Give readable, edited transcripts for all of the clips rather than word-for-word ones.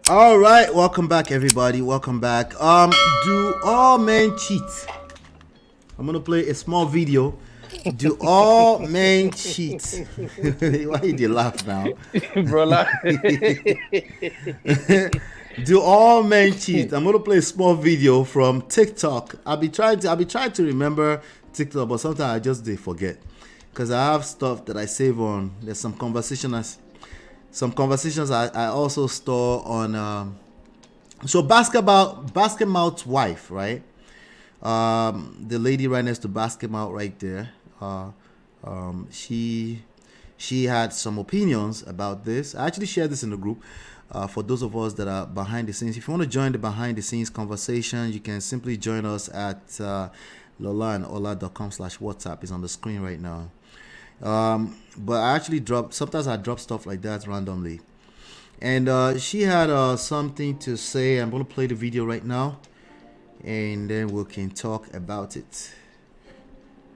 All right, welcome back, everybody. Welcome back. Do all men cheat? I'm gonna play a small video. Do all men cheat? Why did you laugh now? Brother. Do all men cheat? I'm gonna play a small video from TikTok. I'll be trying to remember TikTok, but sometimes I just forget because I have stuff that I save on. There's some conversations I also store on. So Basketmouth'S wife, right? The lady right next to Basketmouth right there. She had some opinions about this. I actually shared this in the group. For those of us that are behind the scenes, if you want to join the behind the scenes conversation, you can simply join us at lolaandola.com/WhatsApp. It's on the screen right now. But I actually sometimes I drop stuff like that randomly. And she had something to say. I'm going to play the video right now, and then we can talk about it.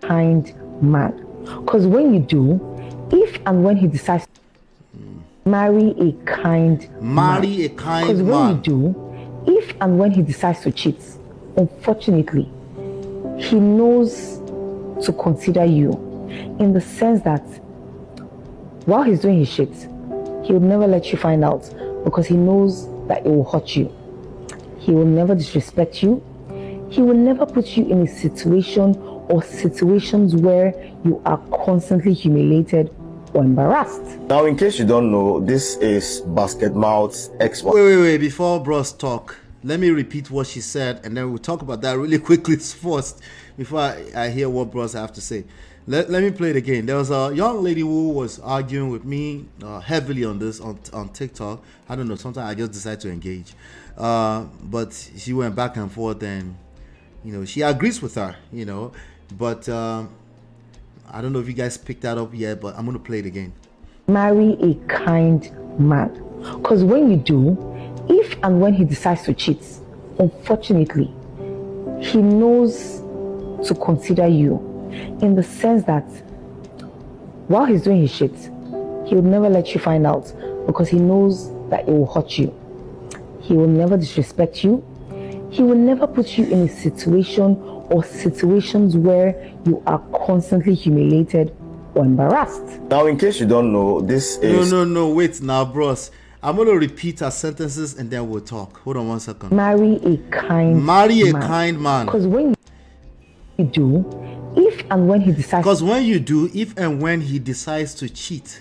Kind man. Because when you do, if and when he decides to marry a kind man. Because when you do, if and when he decides to cheat, unfortunately, he knows to consider you in the sense that while he's doing his shit, he will never let you find out because he knows that it will hurt you. He will never disrespect you. He will never put you in a situation or situations where you are constantly humiliated or embarrassed. Now, in case you don't know, this is Basketmouth'S ex-wife. Wait. Before bros talk, let me repeat what she said, and then we'll talk about that really quickly first before I hear what bros have to say. Let me play it again. There was a young lady who was arguing with me heavily on this on TikTok. I don't know. Sometimes I just decide to engage, but she went back and forth, and she agrees with her. But I don't know if you guys picked that up yet. But I'm gonna play it again. Marry a kind man, because when you do, if and when he decides to cheat, unfortunately, he knows to consider you. In the sense that while he's doing his shit, he will never let you find out because he knows that it will hurt you. He will never disrespect you. He will never put you in a situation or situations where you are constantly humiliated or embarrassed. Now, in case you don't know, this is... No, wait now, bros. I'm going to repeat her sentences and then we'll talk. Hold on 1 second. Marry a kind man. Because when you do, if and when he decides to cheat,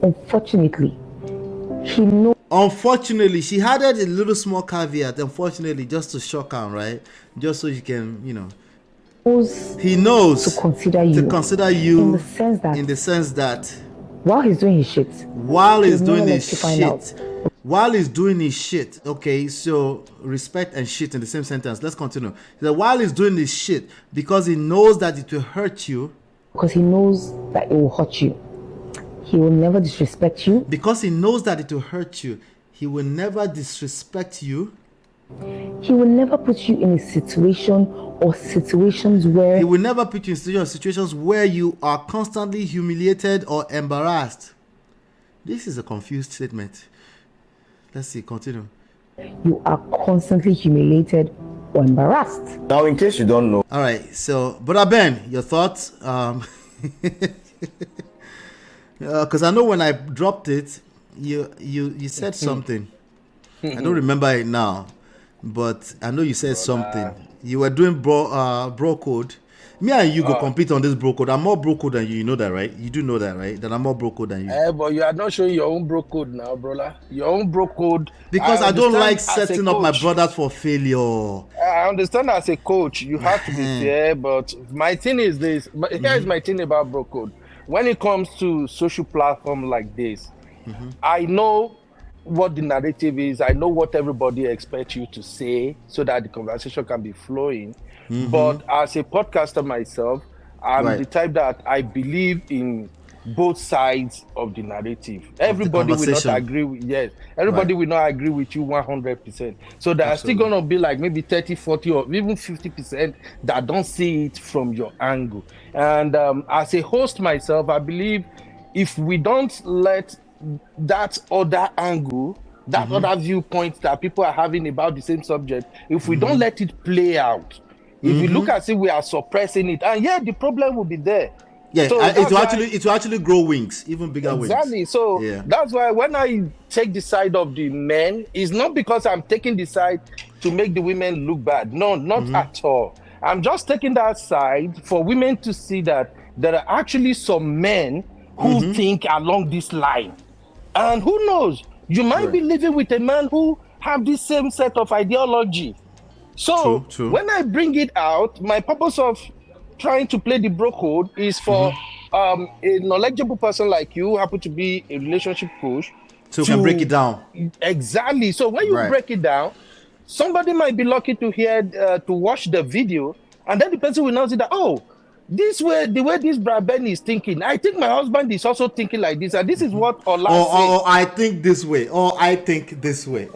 unfortunately, he knows. Unfortunately, she added a little small caveat. Unfortunately, just to shock her, right? Just so you can, he knows to consider you in the sense that while he's doing his shit, while he's doing his shit, okay, so respect and shit in the same sentence. Let's continue. That while he's doing his shit, because he knows that it will hurt you. Because he knows that it will hurt you. He will never disrespect you. Because he knows that it will hurt you. He will never disrespect you. He will never put you in a situation or situations where... He will never put you in situations where you are constantly humiliated or embarrassed. This is a confused statement. Let's see, continue. You are constantly humiliated or embarrassed. Now, in case you don't know. All right, so, Brother Ben, your thoughts? Because I know when I dropped it, you said something. I don't remember it now, but I know you said something. You were doing bro code. Me and you go compete on this bro code. I'm more bro code than you. You know that, right? You do know that, right? That I'm more bro code than you. But you are not showing your own bro code now, brother. Your own bro code. Because I don't like setting up my brothers for failure. I understand as a coach, you have to be fair, but my thing is this. Here's my thing about bro code. When it comes to social platform like this, I know what the narrative is. I know what everybody expects you to say so that the conversation can be flowing. But as a podcaster myself, I'm the type that I believe in both sides of the narrative. Everybody will not agree with everybody will not agree with you 100%. So there are still going to be like maybe 30, 40 or even 50% that don't see it from your angle. And as a host myself, I believe if we don't let that other angle that other viewpoint that people are having about the same subject, if we don't let it play out, if we look as if we are suppressing it, and the problem will be there. Yeah, so it will actually grow wings, even bigger wings. Exactly. So that's why when I take the side of the men, it's not because I'm taking the side to make the women look bad. No, not at all. I'm just taking that side for women to see that there are actually some men who think along this line. And who knows, you might be living with a man who have the same set of ideology. So true. When I bring it out, my purpose of trying to play the bro code is for a knowledgeable person like you, who happen to be a relationship coach, so you can break it down. Exactly. So when you break it down, somebody might be lucky to hear to watch the video, and then the person will now say that, oh, the way this Brad Ben is thinking, I think my husband is also thinking like this, and this is what Ola said. Or I think this way, or I think this way.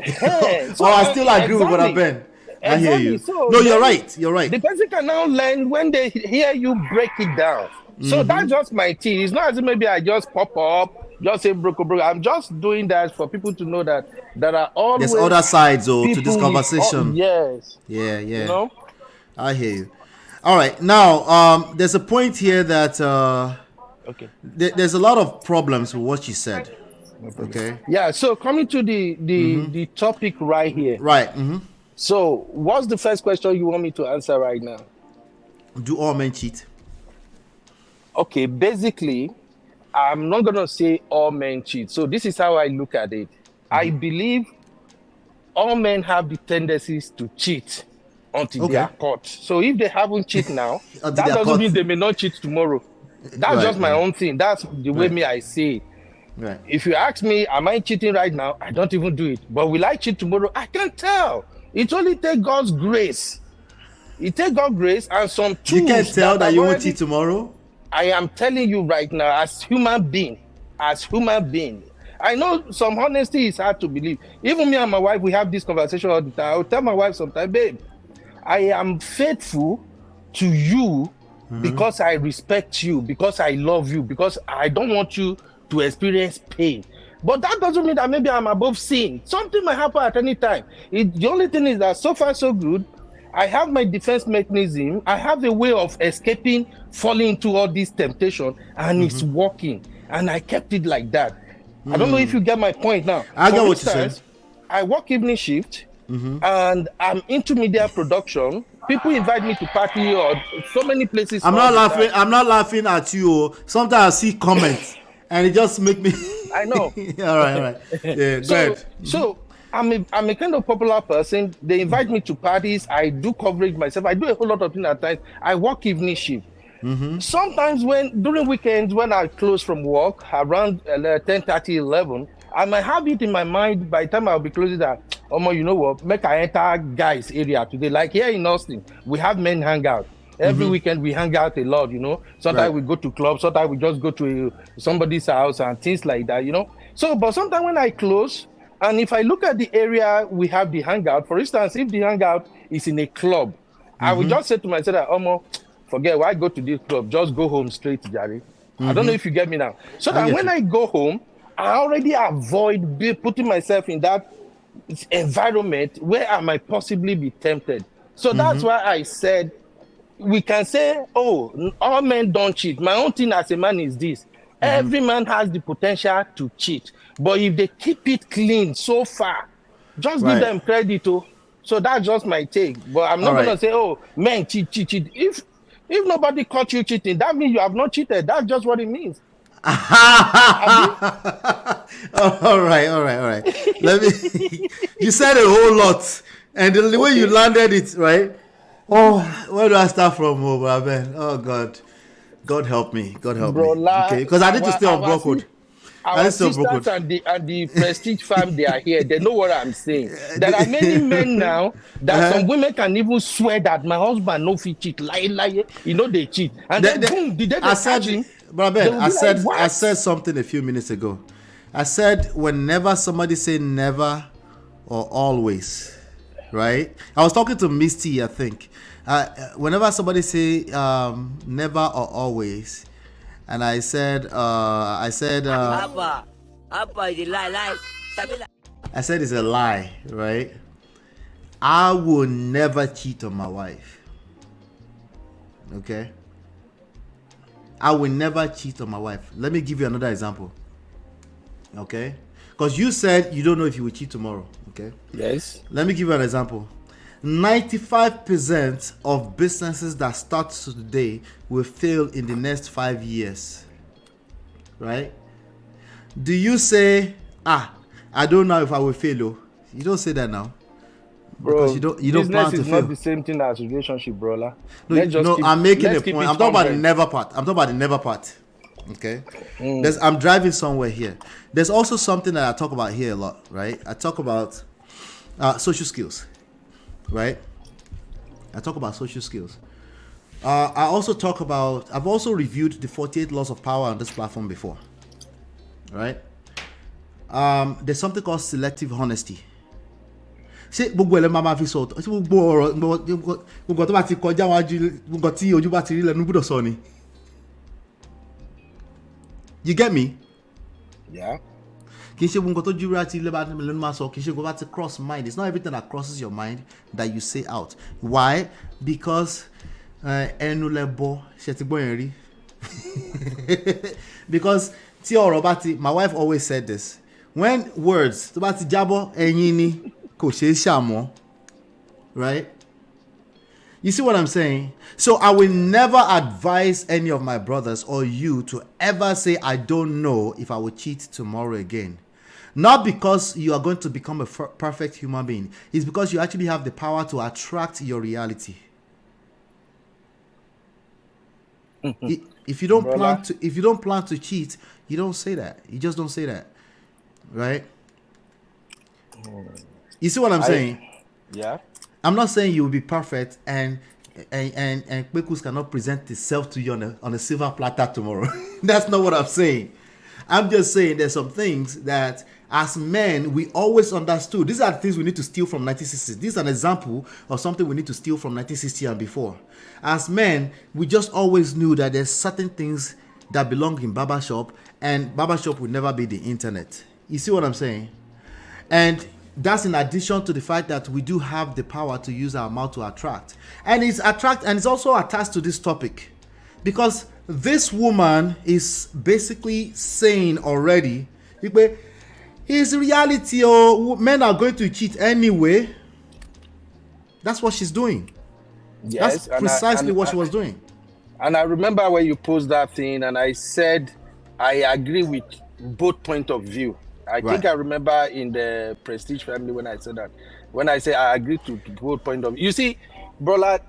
So or I still agree with Brad Ben. I hear you. So no, you're right. You're right. The person can now learn when they hear you break it down. So that's just my thing. It's not as if maybe I just pop up, just say bro. I'm just doing that for people to know that there are always there's other sides to this conversation. Yes. Yeah. You know? I hear you. All right. Now, there's a point here that there's a lot of problems with what you said. Okay. Yeah. So coming to the topic right here. Right. So, what's the first question you want me to answer right now? Do all men cheat? Okay, basically, I'm not going to say all men cheat. So, this is how I look at it. I believe all men have the tendencies to cheat until they are caught. So, if they haven't cheated now, that doesn't mean they may not cheat tomorrow. That's just my own thing. That's the way I see it. Right. If you ask me, am I cheating right now? I don't even do it. But will I cheat tomorrow? I can't tell. It only takes God's grace. It takes God's grace and some tools. You can't tell that you won't cheat tomorrow? I am telling you right now, as human being, I know some honesty is hard to believe. Even me and my wife, we have this conversation all the time. I will tell my wife sometimes, babe, I am faithful to you because I respect you, because I love you, because I don't want you to experience pain. But that doesn't mean that maybe I'm above sin. Something might happen at any time. The only thing is that so far so good, I have my defense mechanism. I have a way of escaping, falling into all this temptation, and it's working. And I kept it like that. I don't know if you get my point now. I get what you're saying. I work evening shift, and I'm into media production. People invite me to party or so many places. I'm not laughing at you. Sometimes I see comments. And it just make me. I know. all right. Yeah, so I'm a kind of popular person. They invite me to parties. I do coverage myself. I do a whole lot of things at times. I work evening shift. Sometimes during weekends when I close from work around 10:30, 11, I might have it in my mind by the time I'll be closing that. You know what? Make I enter guys area today. Like here in Austin, we have men hangout. Every weekend we hang out a lot, you know. Sometimes we go to clubs, sometimes we just go to somebody's house and things like that, you know. So, but sometimes when I close, and if I look at the area we have the hangout, for instance, if the hangout is in a club, I will just say to myself, forget why go to this club, just go home straight, Jerry. I don't know if you get me now. So that when I go home, I already avoid putting myself in that environment where I might possibly be tempted. So that's why I said, we can say, all men don't cheat. My own thing as a man is this. Every man has the potential to cheat. But if they keep it clean so far, just give them credit. So that's just my take. But I'm not going to say, men cheat. If nobody caught you cheating, that means you have not cheated. That's just what it means. all right. Let me. You said a whole lot. And the way you landed it, right? Where do I start from, Ben? Oh, God. God help me. God help me. Okay, because I need to stay on Brookwood. Our sisters and the Prestige fam, they are here. They know what I'm saying. There are many men now that some women can even swear that my husband no fit cheat. Lie. You know they cheat. And then boom, the day they catch him. Brother Ben, I said something a few minutes ago. I said whenever somebody say never or always, right? I was talking to Misty, I think. Whenever somebody say never or always, and I said I said it's a lie, right? I will never cheat on my wife. Okay? I will never cheat on my wife. Let me give you another example. Okay? Because you said you don't know if you will cheat tomorrow. Okay? Yes. Let me give you an example. 95% of businesses that start today will fail in the next 5 years. Right? Do you say, I don't know if I will fail? Oh? You don't say that now. Bro, because you don't plan to business is fail. not the same thing as relationship, brother. No, I'm making a point. I'm talking about the never part. Okay? I'm driving somewhere here. There's also something that I talk about here a lot, right? I talk about social skills, right? I talk about social skills. I also talk about, I've also reviewed the 48 laws of power on this platform before, right? There's something called selective honesty. Ṣé gbogbo ẹlẹ́ máa fi sọ ṣé gbogbo ọ̀rọ̀ gbogbo tó bá ti kọjá wájú gbogbo tí ojú bá ti rí lẹ́nu gbọ́dọ̀ sọ ni. You get me? Yeah. Kì í ṣe gbogbo tó jú rí àti ilé bá lẹ́nu máa sọ kì í ṣe gbogbo bá ti cross mind. It's not everything that crosses your mind that you say out. Why? Because ẹnu lẹ bọ ṣe ti gbọ́ yẹn rí. Because tí ọ̀rọ̀ bá ti, my wife always said this, when words tó bá ti jábọ́ ẹyin ni kò ṣe é ṣàmọ́, right? You see what I'm saying? So I will never advise any of my brothers or you to ever say I don't know if I will cheat tomorrow again. Not because you are going to become a perfect human being. It's because you actually have the power to attract your reality. If you don't plan to cheat, you don't say that. You just don't say that, right? You see what I'm saying? Yeah. I'm not saying you will be perfect and Kwekus cannot present itself to you on a silver platter tomorrow. That's not what I'm saying. I'm just saying there's some things that as men we always understood. These are the things we need to steal from 1960s. This is an example of something we need to steal from 1960 and before. As men, we just always knew that there's certain things that belong in barbershop, and barbershop will never be the internet. You see what I'm saying? And that's in addition to the fact that we do have the power to use our mouth to attract. And it's also attached to this topic. Because this woman is basically saying already, it's reality, men are going to cheat anyway. That's what she's doing. Yes, that's precisely what she was doing. And I remember when you posed that thing and I said, I agree with both point of view. I think I remember in the Prestige family when I said that. When I say I agree to both point of view. You see, brother,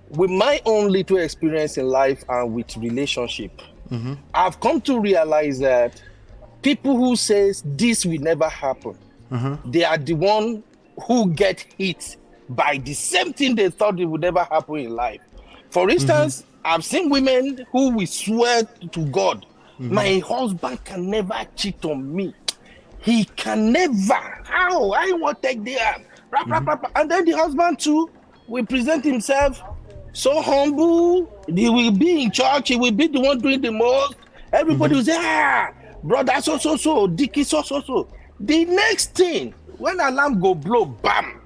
with my own little experience in life and with relationship, I've come to realize that people who says this will never happen, they are the one who get hit by the same thing they thought it would never happen in life. For instance, I've seen women who will swear to God, my husband can never cheat on me. He can never. How? I won't take the and then the husband too will present himself so humble. He will be in church. He will be the one doing the most. Everybody will say, brother, so, Dickie, so. The next thing, when alarm go blow, bam.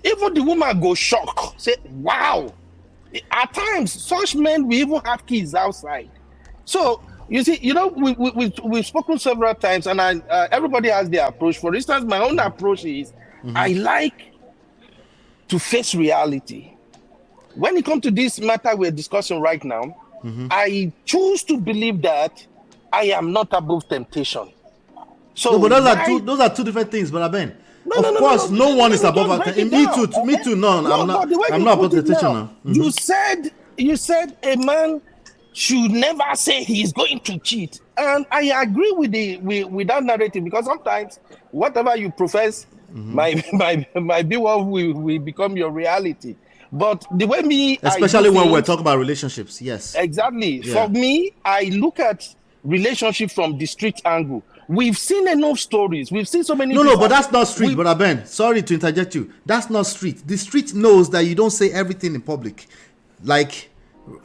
Even the woman go shock. Say, wow. At times, such men will even have kids outside. So, you see, we've spoken several times, and everybody has their approach. For instance, my own approach is I like to face reality. When it comes to this matter we're discussing right now, I choose to believe that I am not above temptation. So, no, but those are two different things, Brother Ben. Of course, no one is above temptation. Me too. No, I'm not above temptation now. You said a man should never say he's going to cheat, and I agree with that narrative, because sometimes whatever you profess might be what will become your reality. But the way especially when we're talking about relationships, yes, exactly. Yeah. For me, I look at relationship from the street angle. We've seen enough stories. We've seen so many. No, but that's not street, Brother Ben. Sorry to interject you. That's not street. The street knows that you don't say everything in public. Like,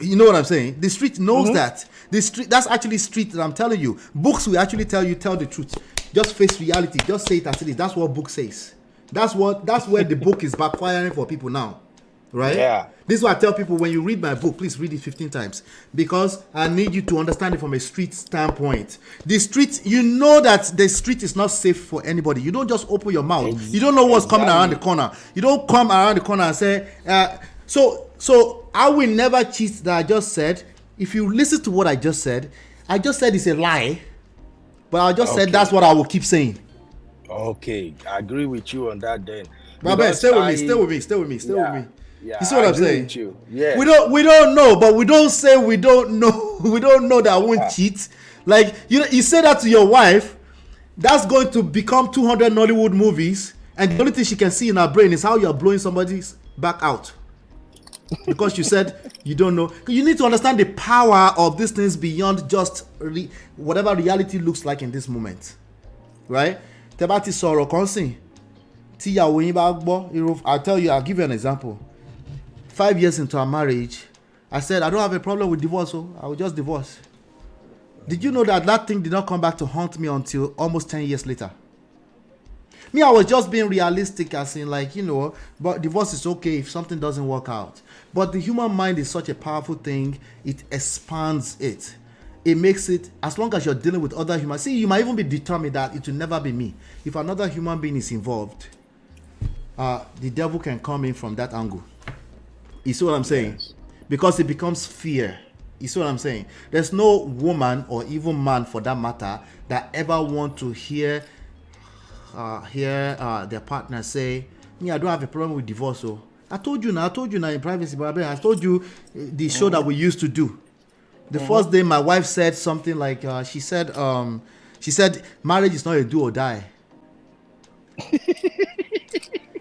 you know what I'm saying? The street knows that. The street, that's actually street that I'm telling you. Books will actually tell the truth. Just face reality. Just say it as it is. That's what book says. That's where the book is backfiring for people now. Right? Yeah. This is why I tell people, when you read my book, please read it 15 times, because I need you to understand it from a street standpoint. The street, you know that the street is not safe for anybody. You don't just open your mouth. You don't know what's coming around the corner. You don't come around the corner and say, so I will never cheat that I just said. If you listen to what I just said it's a lie, but I just said that's what I will keep saying. Okay, I agree with you on that then. But stay with me. Yeah, you see what I'm saying? Yeah. We don't know, but we don't say we don't know. We don't know that I won't cheat. Like, you say that to your wife, that's going to become 200 Nollywood movies, and the only thing she can see in her brain is how you're blowing somebody's back out. Because you said you don't know. You need to understand the power of these things beyond just whatever reality looks like in this moment. Right? Tebati sọ̀rọ̀ kan sìn. I'll tell you, I'll give you an example. 5 years into our marriage, I said, I don't have a problem with divorce, so I will just divorce. Did you know that thing did not come back to haunt me until almost 10 years later? Me, I was just being realistic, as in, like, but divorce is okay if something doesn't work out. But the human mind is such a powerful thing, it expands it. It makes it, as long as you're dealing with other humans. See, you might even be determined that it will never be me. If another human being is involved, the devil can come in from that angle. You see what I'm saying? Yes. Because it becomes fear. You see what I'm saying? There's no woman or even man, for that matter, that ever want to hear their partner say, me, I don't have a problem with divorce. So I told you now in privacy, but I told you the show that we used to do. The first day my wife said something like, she said, marriage is not a do or die.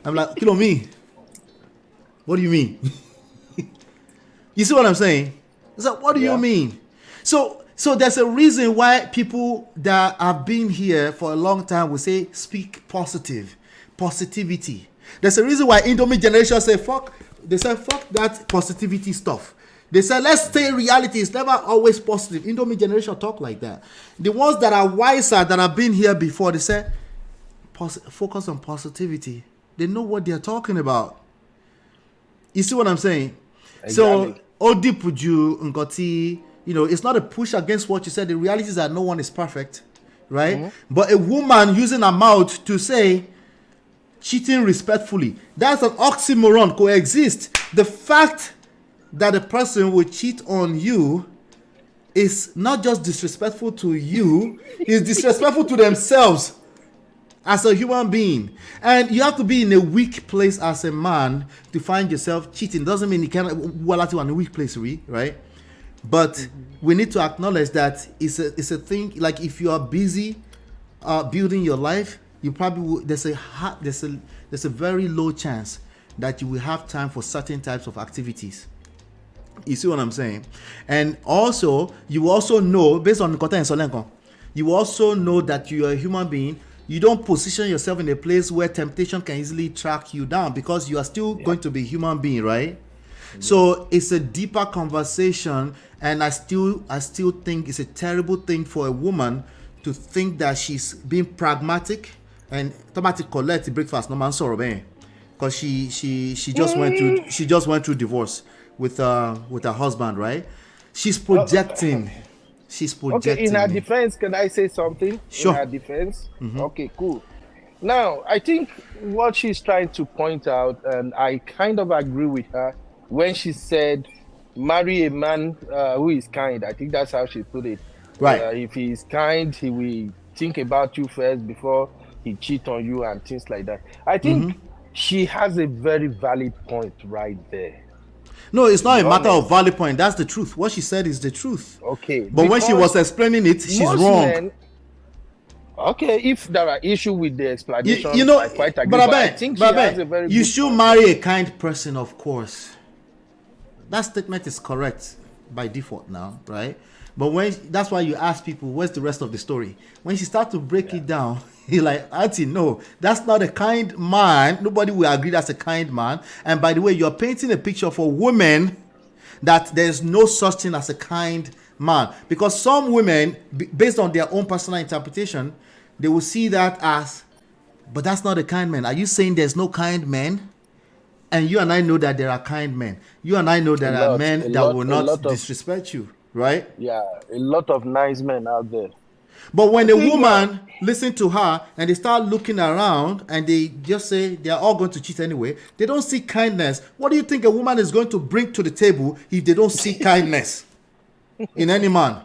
I'm like, kill me. What do you mean? You see what I'm saying? It's like, what do you mean? So there's a reason why people that have been here for a long time will say, speak positivity. There's a reason why Indomie generation say, fuck that positivity stuff. They say, let's stay in reality. It's never always positive. Indomie generation talk like that. The ones that are wiser, that have been here before, they say, focus on positivity. They know what they're talking about. You see what I'm saying? Exactly. So, Odipuju Ngoti, it's not a push against what you said. The reality is that no one is perfect, right? But a woman using her mouth to say, cheating respectfully, that's an oxymoron, coexist. The fact that a person will cheat on you is not just disrespectful to you, it's disrespectful to themselves as a human being. And you have to be in a weak place as a man to find yourself cheating. Doesn't mean you can't in a weak place, right? But we need to acknowledge that it's a thing. Like, if you are busy building your life, you probably will, there's a very low chance that you will have time for certain types of activities. You see what I'm saying? And also, you also know, based on Nkota and Solenko, you also know that you are a human being. You don't position yourself in a place where temptation can easily track you down, because you are still going to be a human being, right? So it's a deeper conversation, and I still think it's a terrible thing for a woman to think that she's being pragmatic and automatic collect breakfast. No man sorry, because she just went through divorce with her husband, right? She's projecting. Okay, in her defense, can I say something? Sure. In her defense? Okay, cool. Now, I think what she's trying to point out, and I kind of agree with her, when she said, marry a man who is kind. I think that's how she put it. Right. If he is kind, he will think about you first before he cheat on you and things like that. I think she has a very valid point right there. No, it's not a matter of valid point. That's the truth. What she said is the truth. Okay. But when she was explaining it, she's wrong. Okay, if there are issues with the explanation, I quite agree. But I think she has a very you should marry a kind person, of course. That statement is correct by default now, right? But that's why you ask people, where's the rest of the story? When she starts to break it down, you're like, Auntie, no, that's not a kind man. Nobody will agree that's a kind man. And by the way, you're painting a picture for women that there's no such thing as a kind man. Because some women, based on their own personal interpretation, they will see that as, but that's not a kind man. Are you saying there's no kind men? And you and I know that there are kind men. You and I know there are men that will not disrespect you, right? Yeah, a lot of nice men out there. But when a woman listen to her and they start looking around and they just say they are all going to cheat anyway, they don't see kindness. What do you think a woman is going to bring to the table if they don't see kindness in any man?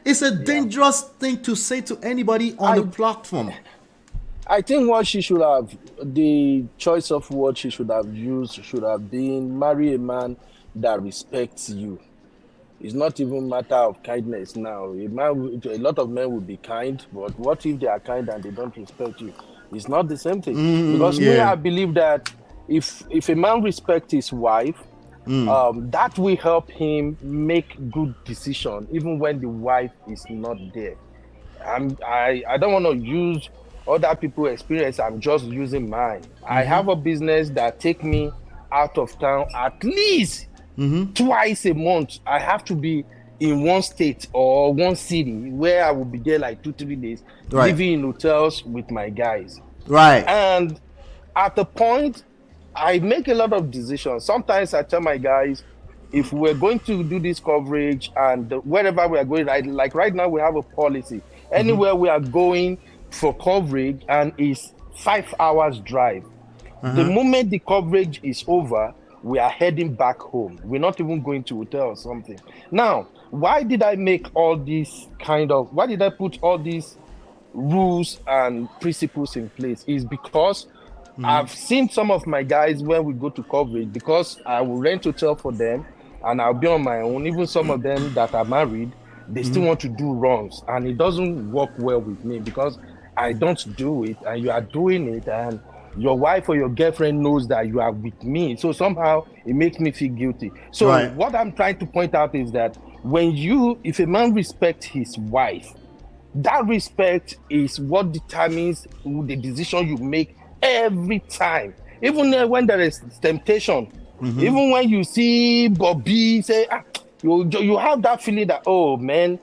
It's a dangerous thing to say to anybody on the platform. I think what she should have, the choice of what she should have used should have been marry a man that respects you. It's not even a matter of kindness now. A lot of men will be kind, but what if they are kind and they don't respect you? It's not the same thing. Because me, I believe that if a man respects his wife, that will help him make good decisions, even when the wife is not there. I don't want to use other people's experience. I'm just using mine. I have a business that take me out of town at least twice a month. I have to be in one state or one city where I will be there like 2-3 days, living in hotels with my guys. Right. And at the point, I make a lot of decisions. Sometimes I tell my guys, if we're going to do this coverage and wherever we are going, like right now we have a policy. Anywhere we are going for coverage and it's 5 hours drive. The moment the coverage is over, we are heading back home. We're not even going to hotel or something. Now, why did I put all these rules and principles in place? Is because I've seen some of my guys when we go to coverage, because I will rent hotel for them and I'll be on my own. Even some of them that are married, they still want to do wrongs, and it doesn't work well with me because I don't do it and you are doing it, and your wife or your girlfriend knows that you are with me. So somehow it makes me feel guilty. So what I'm trying to point out is that if a man respects his wife, that respect is what determines the decision you make every time. Even when there is temptation, even when you see Bobby say, you have that feeling that, oh man,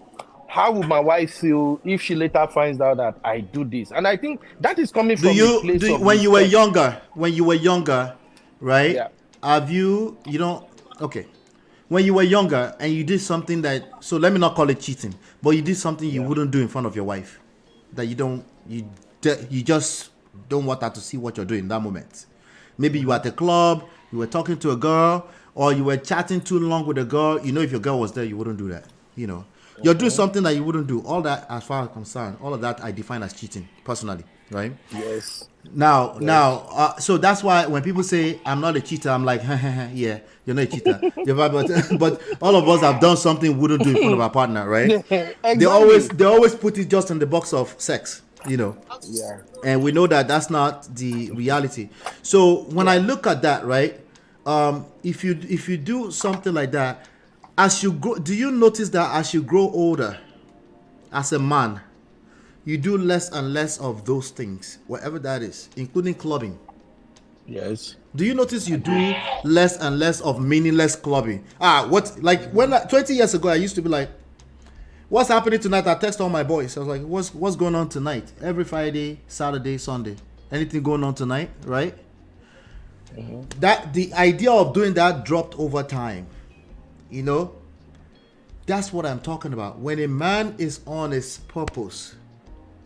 how would my wife feel if she later finds out that I do this? And I think that is coming from a place of when you were younger, right? Yeah. Have you when you were younger and you did something so let me not call it cheating, but you did something you wouldn't do in front of your wife, that you just don't want her to see what you're doing in that moment. Maybe you were at the club, you were talking to a girl, or you were chatting too long with a girl. If your girl was there, you wouldn't do that. You're doing something that you wouldn't do. All that, as far as I'm concerned, all of that I define as cheating, personally, right? Yes. Now, so that's why when people say I'm not a cheater, I'm like, yeah, you're not a cheater. but all of us have done something we wouldn't do in front of our partner, right? Exactly. They always put it just in the box of sex, Yeah. And we know that that's not the reality. So when I look at that, right, if you do something like that, as you grow, do you notice that as you grow older, as a man, you do less and less of those things, whatever that is, including clubbing? Yes. Do you notice you do less and less of meaningless clubbing? When 20 years ago, I used to be like, what's happening tonight? I text all my boys. I was like, what's going on tonight? Every Friday, Saturday, Sunday. Anything going on tonight, right? That the idea of doing that dropped over time. That's what I'm talking about. When a man is on his purpose,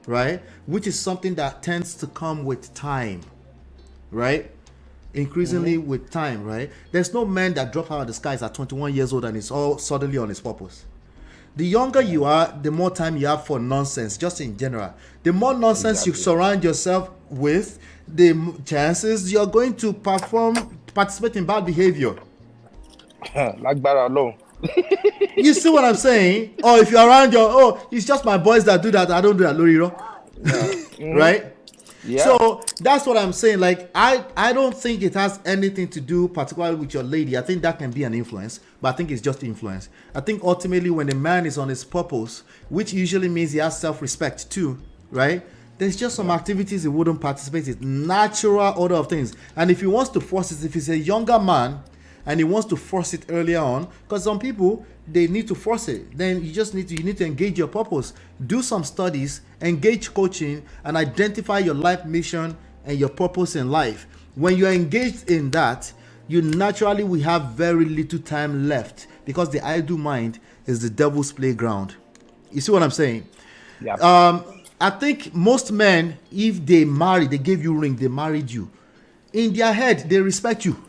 right, which is something that tends to come with time, right, increasingly with time, right. There's no man that drops out of the skies at 21 years old and is all suddenly on his purpose. The younger you are, the more time you have for nonsense, just in general. The more nonsense you surround yourself with, the chances you're going to participate in bad behavior. Like that alone. You see what I'm saying? Or if you're around it's just my boys that do that, I don't do that, Loriro. Right? Yeah. So that's what I'm saying. Like, I don't think it has anything to do particularly with your lady. I think that can be an influence, but I think it's just influence. I think ultimately when a man is on his purpose, which usually means he has self-respect too, right? There's just some activities he wouldn't participate in. Natural order of things. And if he wants to force it, if he's a younger man, and he wants to force it earlier on, because some people, they need to force it. Then you need to engage your purpose, do some studies, engage coaching, and identify your life mission and your purpose in life. When you're engaged in that, you naturally will have very little time left, because the idle mind is the devil's playground. You see what I'm saying? Yeah. I think most men, if they marry, they gave you ring, they married you. In their head, they respect you.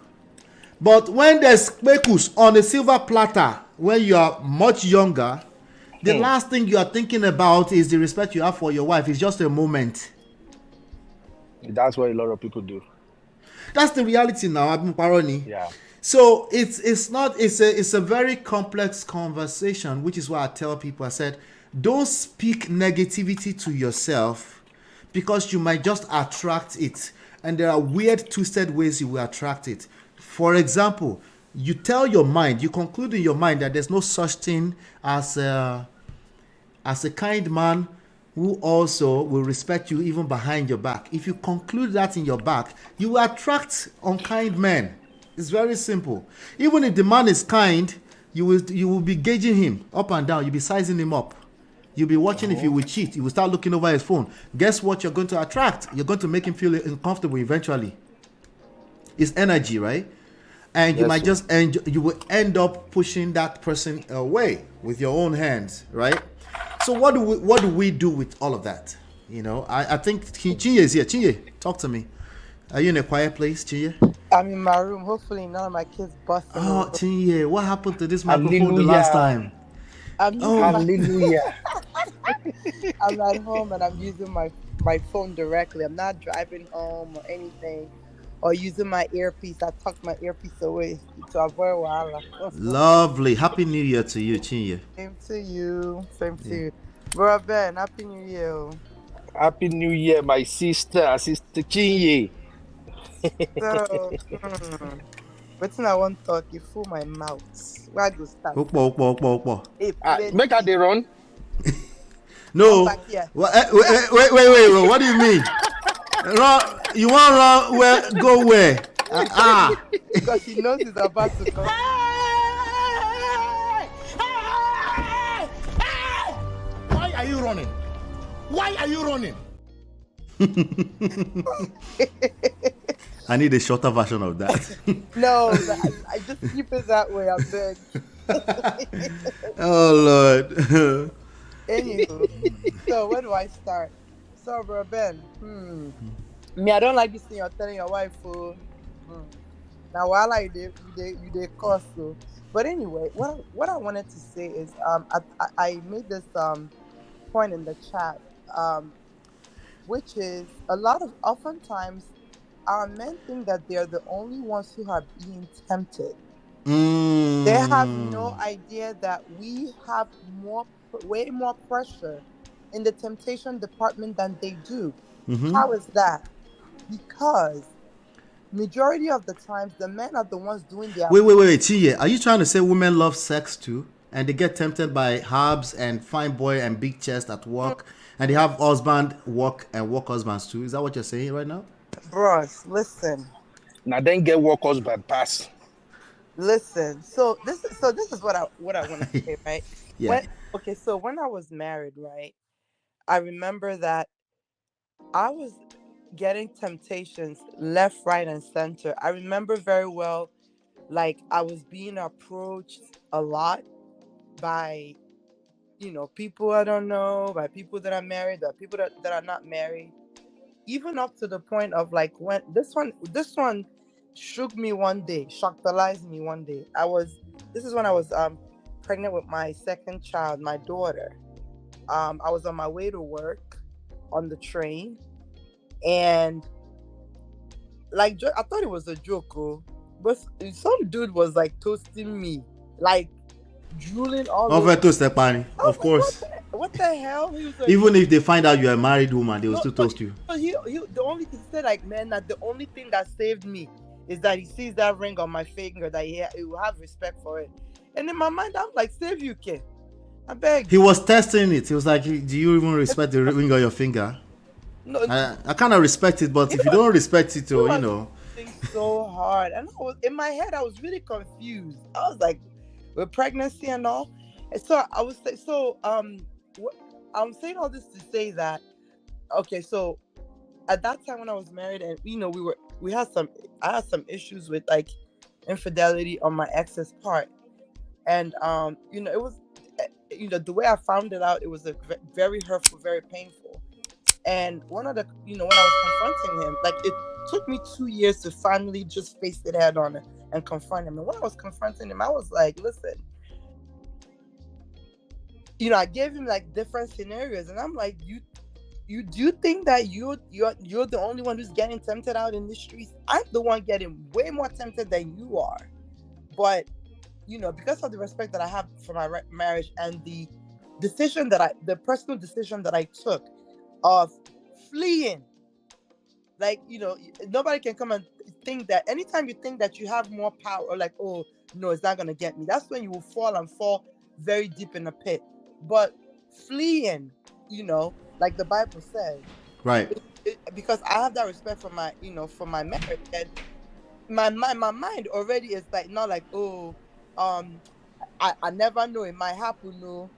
But when there's spekus on a silver platter, when you are much younger, the last thing you are thinking about is the respect you have for your wife. It's just a moment. That's what a lot of people do. That's the reality now. I've been paroni. Yeah. So it's a very complex conversation, which is why I tell people, I said, don't speak negativity to yourself, because you might just attract it. And there are weird, twisted ways you will attract it. For example, you tell your mind, you conclude in your mind that there's no such thing as a kind man who also will respect you even behind your back. If you conclude that in your back, you will attract unkind men. It's very simple. Even if the man is kind, you will be gauging him up and down. You'll be sizing him up. You'll be watching if he will cheat. You will start looking over his phone. Guess what you're going to attract? You're going to make him feel uncomfortable eventually. It's energy, right? And you might just you will end up pushing that person away with your own hands, right? So what do we do with all of that? You know, I think Chinye is here. Chinye, talk to me. Are you in a quiet place, Chinye? I'm in my room. Hopefully none of my kids busting. Oh, Chinye, what happened to this microphone the last time? Hallelujah. I'm at home and I'm using my phone directly. I'm not driving home or anything, or using my earpiece. I tucked my earpiece away to avoid wahala. Lovely. Happy New Year to you, Chinye. Same to you. Same to you. Bro Ben, Happy New Year. Happy New Year, my sister Chinye. So, what's I want to talk? You fool my mouth. Where I go start? Hey, Make her they run. No. back here. Wait. What do you mean? Run, you want to run where? Go where? Because he knows he's about to come. Why are you running? Why are you running? I need a shorter version of that. No, I just keep it that way. I beg. Oh Lord. Anywho, so where do I start? So, bro, Ben, me, I don't like this thing you're telling your wife, now while you cost so. But anyway, what I wanted to say is, I made this point in the chat, which is oftentimes our men think that they're the only ones who are being tempted. They have no idea that we have way more pressure in the temptation department than they do. How is that? Because majority of the times the men are the ones doing their Wait, Chiye, are you trying to say women love sex too? And they get tempted by herbs and fine boy and big chest at work, and they have husband work and work husbands too? Is that what you're saying right now? Bros, listen. Now then get work husband pass. Listen. So this is what I want to say, right? Yeah. So when I was married, right, I remember that I was getting temptations left, right, and center. I remember very well, like I was being approached a lot by, people I don't know, by people that are married, by people that are not married, even up to the point of like when this one shook me one day, shockalized me one day. This is when I was pregnant with my second child, my daughter. I was on my way to work on the train, and like I thought it was a joke, but some dude was like toasting me, like drooling all over. Of course. What the hell? He was like, even if they find out you're a married woman, they will still toast you. He the said like, man, that the only thing that saved me is that he sees that ring on my finger, that he will have respect for it. And in my mind, I'm like, save you, kid. I beg. He was testing it. He was like, do you even respect the ring on your finger? No, I kind of respect it, but if you don't respect it, so hard. And in my head, I was really confused. I was like, with pregnancy and all. And so I was I'm saying all this to say that, okay, so at that time when I was married, and I had some issues with like infidelity on my ex's part. And it was the way I found it out, it was very hurtful, very painful. And one of the when I was confronting him, like, it took me 2 years to finally just face it head on and confront him. And when I was confronting him, I was like, listen, I gave him like different scenarios, and I'm like, you do think that you're the only one who's getting tempted out in the streets? I'm the one getting way more tempted than you are. But because of the respect that I have for my marriage and the personal decision that I took of fleeing, like, nobody can come and think that anytime you think that you have more power, or like, oh no, it's not gonna get me, that's when you will fall very deep in the pit. But fleeing, like the Bible says, Right. Because I have that respect for my for my marriage, and my mind already is like, not like, oh, I never know, it might happen, no,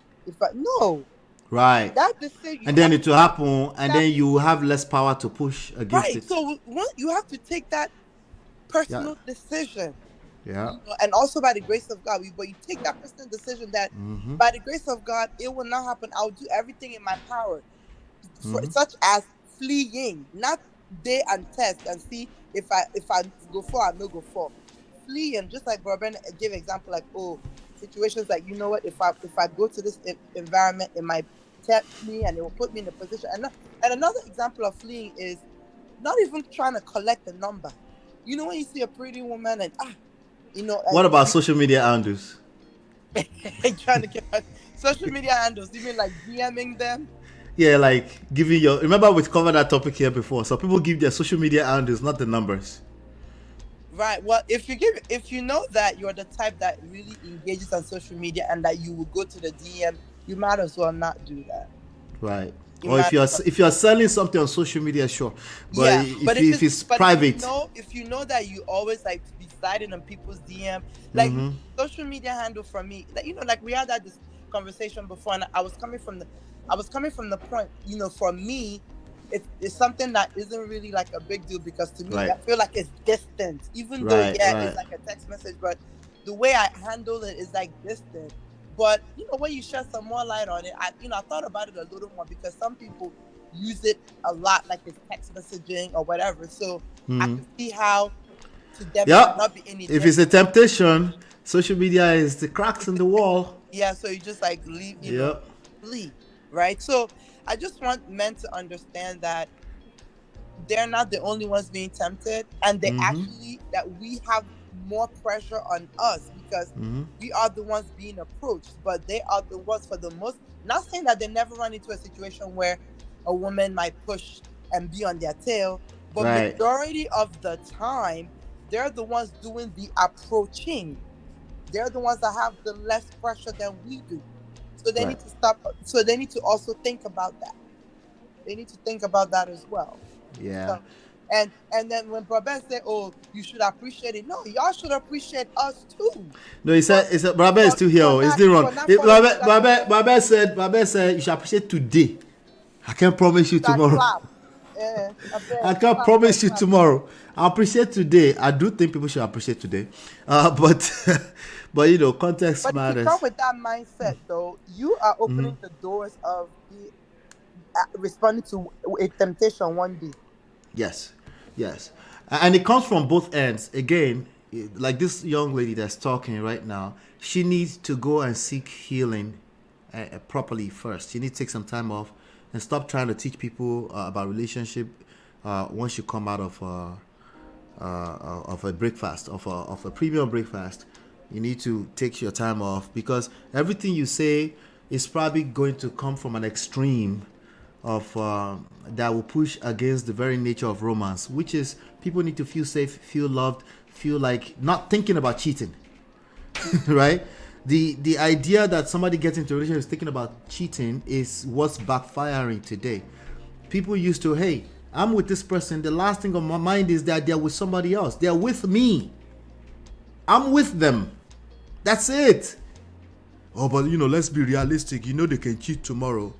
no, Right. that decision, And then it will happen, and then you have less power to push against right. it. So you have to take that personal decision. Yeah. And also by the grace of God, but you take that personal decision that by the grace of God, it will not happen. I'll do everything in my power, such as fleeing, not day and test and see if I go for or no go for. Fleeing, just like Robin gave example, like, oh, situations like, you know what, if I go to this environment, it might tempt me and it will put me in a position. And another example of fleeing is not even trying to collect the number. When you see a pretty woman and what about social media handles? Trying to get social media handles? You mean like DMing them? Yeah, like giving your. Remember, we've covered that topic here before. So people give their social media handles, not the numbers. Right. Well, if you know that you're the type that really engages on social media and that you will go to the DM, you might as well not do that. Right. Or if you're selling something on social media, sure. But yeah, if it's private, if you know that you always like to be sliding on people's DM, like social media handle for me, like, like we had this conversation before, and I was coming from the point, for me, it's something that isn't really like a big deal, because to me, I feel like it's distant, even though it's like a text message, but the way I handle it is like distant. But when you shed some more light on it, I thought about it a little more, because some people use it a lot, like it's text messaging or whatever. So I can see how to them not be any. If it's a temptation, social media is the cracks in the wall. Yeah, so you just like leave, leave, right? So I just want men to understand that they're not the only ones being tempted, and they actually, that we have more pressure on us, because we are the ones being approached, but they are the ones, for the most, not saying that they never run into a situation where a woman might push and be on their tail, but majority of the time, they're the ones doing the approaching. They're the ones that have the less pressure than we do. So they need to stop. So they need to also think about that. They need to think about that as well. Yeah. So, and then when Brabant said, "Oh, you should appreciate it," no, y'all should appreciate us too. No, he said Brabant is still here. He's still wrong. Brabant said you should appreciate today. I can't promise you tomorrow. I can't promise you tomorrow. I appreciate today. I do think people should appreciate today, but context matters. But if you come with that mindset, though, you are opening the doors of responding to a temptation one day. Yes, and it comes from both ends. Again, like this young lady that's talking right now, she needs to go and seek healing properly first. She needs to take some time off and stop trying to teach people about relationship once you come out of a breakfast, of a premium breakfast. You need to take your time off, because everything you say is probably going to come from an extreme of that will push against the very nature of romance, which is people need to feel safe, feel loved, feel like not thinking about cheating. Right? The idea that somebody gets into a relationship is thinking about cheating is what's backfiring today. People used to, hey, I'm with this person. The last thing on my mind is that they're with somebody else. They're with me. I'm with them. That's it. Oh, but let's be realistic. They can cheat tomorrow.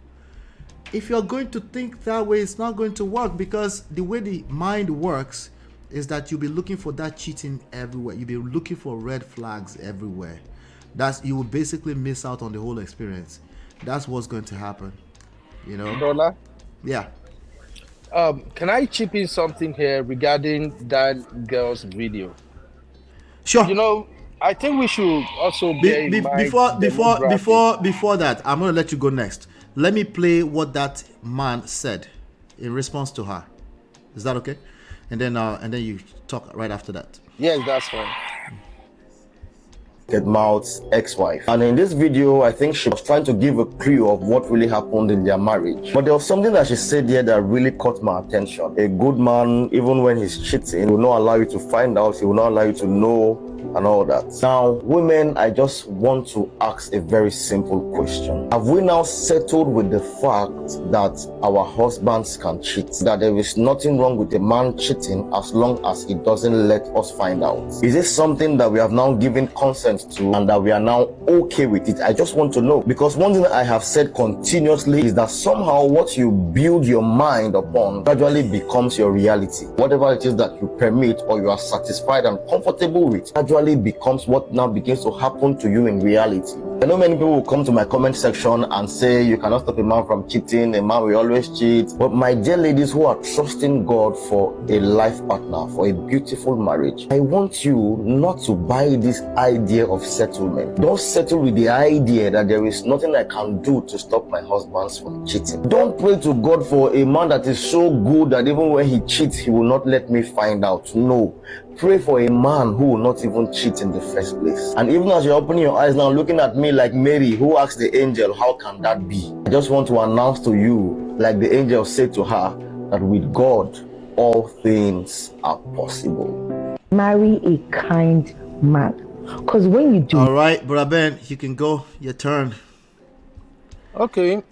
If you're going to think that way, it's not going to work, because the way the mind works is that you'll be looking for that cheating everywhere. You'll be looking for red flags everywhere. You will basically miss out on the whole experience. That's what's going to happen. Dola? Yeah. Can I chip in something here regarding that girl's video? Sure. I think we should also bear in mind before that, I'm going to let you go next. Let me play what that man said in response to her. Is that okay? And then you talk right after that. Yes, that's fine. Basketmouth'S ex-wife, and in this video I think she was trying to give a clue of what really happened in their marriage. But there was something that she said here that really caught my attention. A good man, even when he's cheating, will not allow you to find out, he will not allow you to know and all that. Now, women, I just want to ask a very simple question. Have we now settled with the fact that our husbands can cheat? That there is nothing wrong with a man cheating as long as he doesn't let us find out? Is this something that we have now given consent to and that we are now okay with it? I just want to know, because one thing I have said continuously is that somehow what you build your mind upon gradually becomes your reality. Whatever it is that you permit or you are satisfied and comfortable with gradually becomes what now begins to happen to you in reality. I know many people will come to my comment section and say you cannot stop a man from cheating, a man will always cheat. But my dear ladies who are trusting God for a life partner, for a beautiful marriage, I want you not to buy this idea of settlement. Don't settle with the idea that there is nothing I can do to stop my husband from cheating. Don't pray to God for a man that is so good that even when he cheats, he will not let me find out. No. Pray for a man who will not even cheat in the first place. And even as you're opening your eyes now, looking at me like Mary, who asked the angel, how can that be? I just want to announce to you, like the angel said to her, that with God, all things are possible. Marry a kind man. Because when you do... All right, Brother Ben, you can go. Your turn. Okay.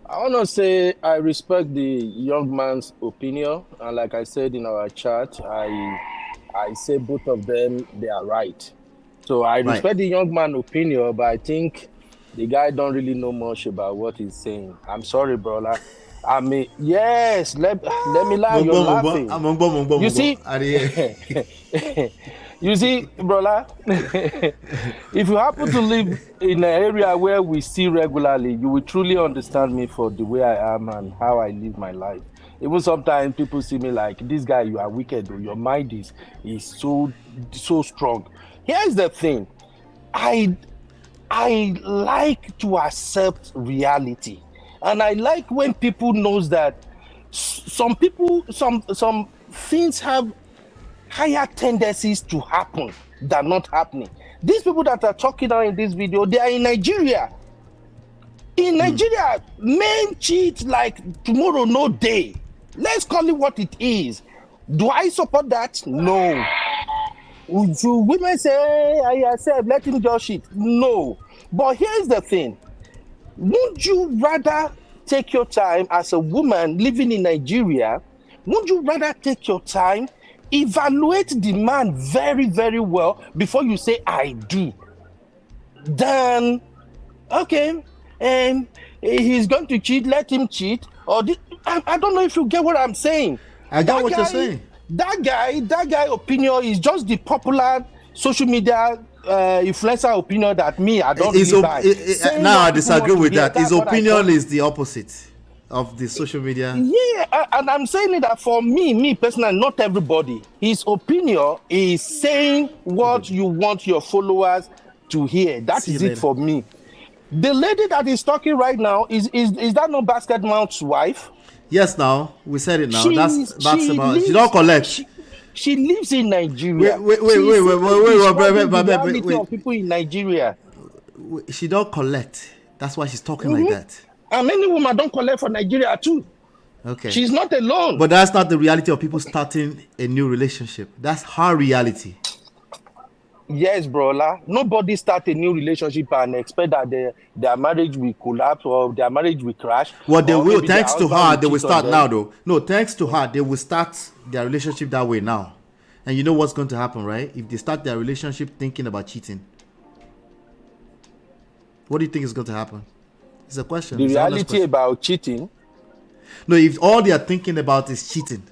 I want to say I respect the young man's opinion, and like I said in our chat, I say both of them, they are right. So I respect the young man's opinion, but I think the guy don't really know much about what he's saying. I'm sorry, brother. I mean, yes, let me laugh. You're laughing. You see, you see, brother, if you happen to live in an area where we see regularly, you will truly understand me for the way I am and how I live my life. Even sometimes people see me like, this guy, you are wicked, or your mind is so strong. Here's the thing. I like to accept reality. And I like when people knows that some things have higher tendencies to happen than not happening. These people that are talking now in this video, they are in Nigeria. In Nigeria, men cheat like tomorrow, no day. Let's call it what it is. Do I support that? No. Do women say, I said, let him just cheat? No. But here's the thing. Wouldn't you rather take your time as a woman living in Nigeria? Wouldn't you rather take your time, evaluate the man very, very well before you say, I do? Then, okay, and he's going to cheat, let him cheat. Or I don't know if you get what I'm saying. I get what you're saying. That guy opinion is just the popular social media influencer opinion that me, I don't really buy. Now I disagree with that. His opinion is the opposite of the social media. Yeah, and I'm saying that for me personally, not everybody. His opinion is saying what you want your followers to hear. That is it for me. The lady that is talking right now, is that not Basketmouth'S wife? Yes, now we said it now. That's about. She don't collect. She lives in Nigeria. Wait. People in Nigeria. She don't collect. That's why she's talking like that. And many women don't collect for Nigeria too. Okay. She's not alone. But that's not the reality of people starting a new relationship. That's her reality. Yes, bro. Nobody start a new relationship and expect that their marriage will collapse or their marriage will crash Well, they or will. maybe their Thanks to husband her, will they will cheat on start now, them. though. No, thanks to her, they will start their relationship that way now. And you know what's going to happen, right? If they start their relationship thinking about cheating, what do you think is going to happen? It's a question. The It's an honest reality question. about cheating, No, if all they are thinking about is cheating,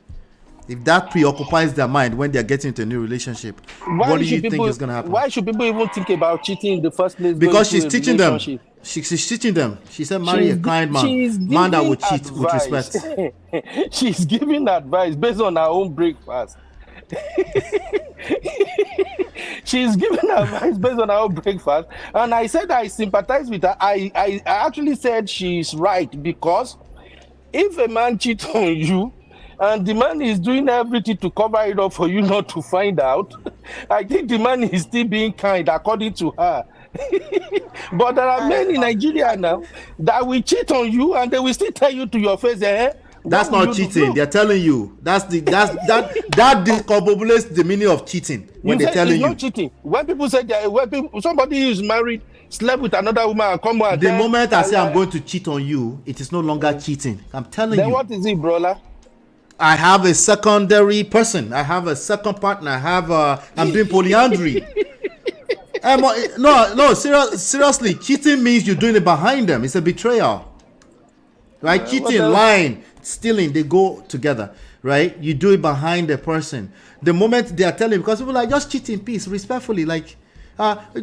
if that preoccupies their mind when they are getting into a new relationship, what why do you should think people is going to happen? why should people even think about cheating in the first place going Because into she's a teaching them. relationship? She's teaching them. She said, marry a kind man. She's Man that giving will cheat with advice. respect. She's giving advice based on her own breakfast. She's giving advice based on her own breakfast. And I said I sympathize with her. I actually said she's right, because if a man cheats on you and the man is doing everything to cover it up for you not to find out, I think the man is still being kind according to her. But there are men in Nigeria now that will cheat on you and they will still tell you to your face, what That's will not you do? cheating. Look, They're telling you. That discombobulates the meaning of cheating when you they're say it's telling not you. cheating. When people say that, when people, somebody who is married slept with another woman and come and The tell, moment I say I'm going to cheat on you, it is no longer cheating. I'm telling then you. what is it, brother? I have a secondary person. I have a second partner. I'm doing polyandry. Seriously, cheating means you're doing it behind them. It's a betrayal. Right? What Cheating, else? lying, stealing, they go together. Right? You do it behind the person. The moment they are telling, because people are like, just cheat in peace, respectfully, like,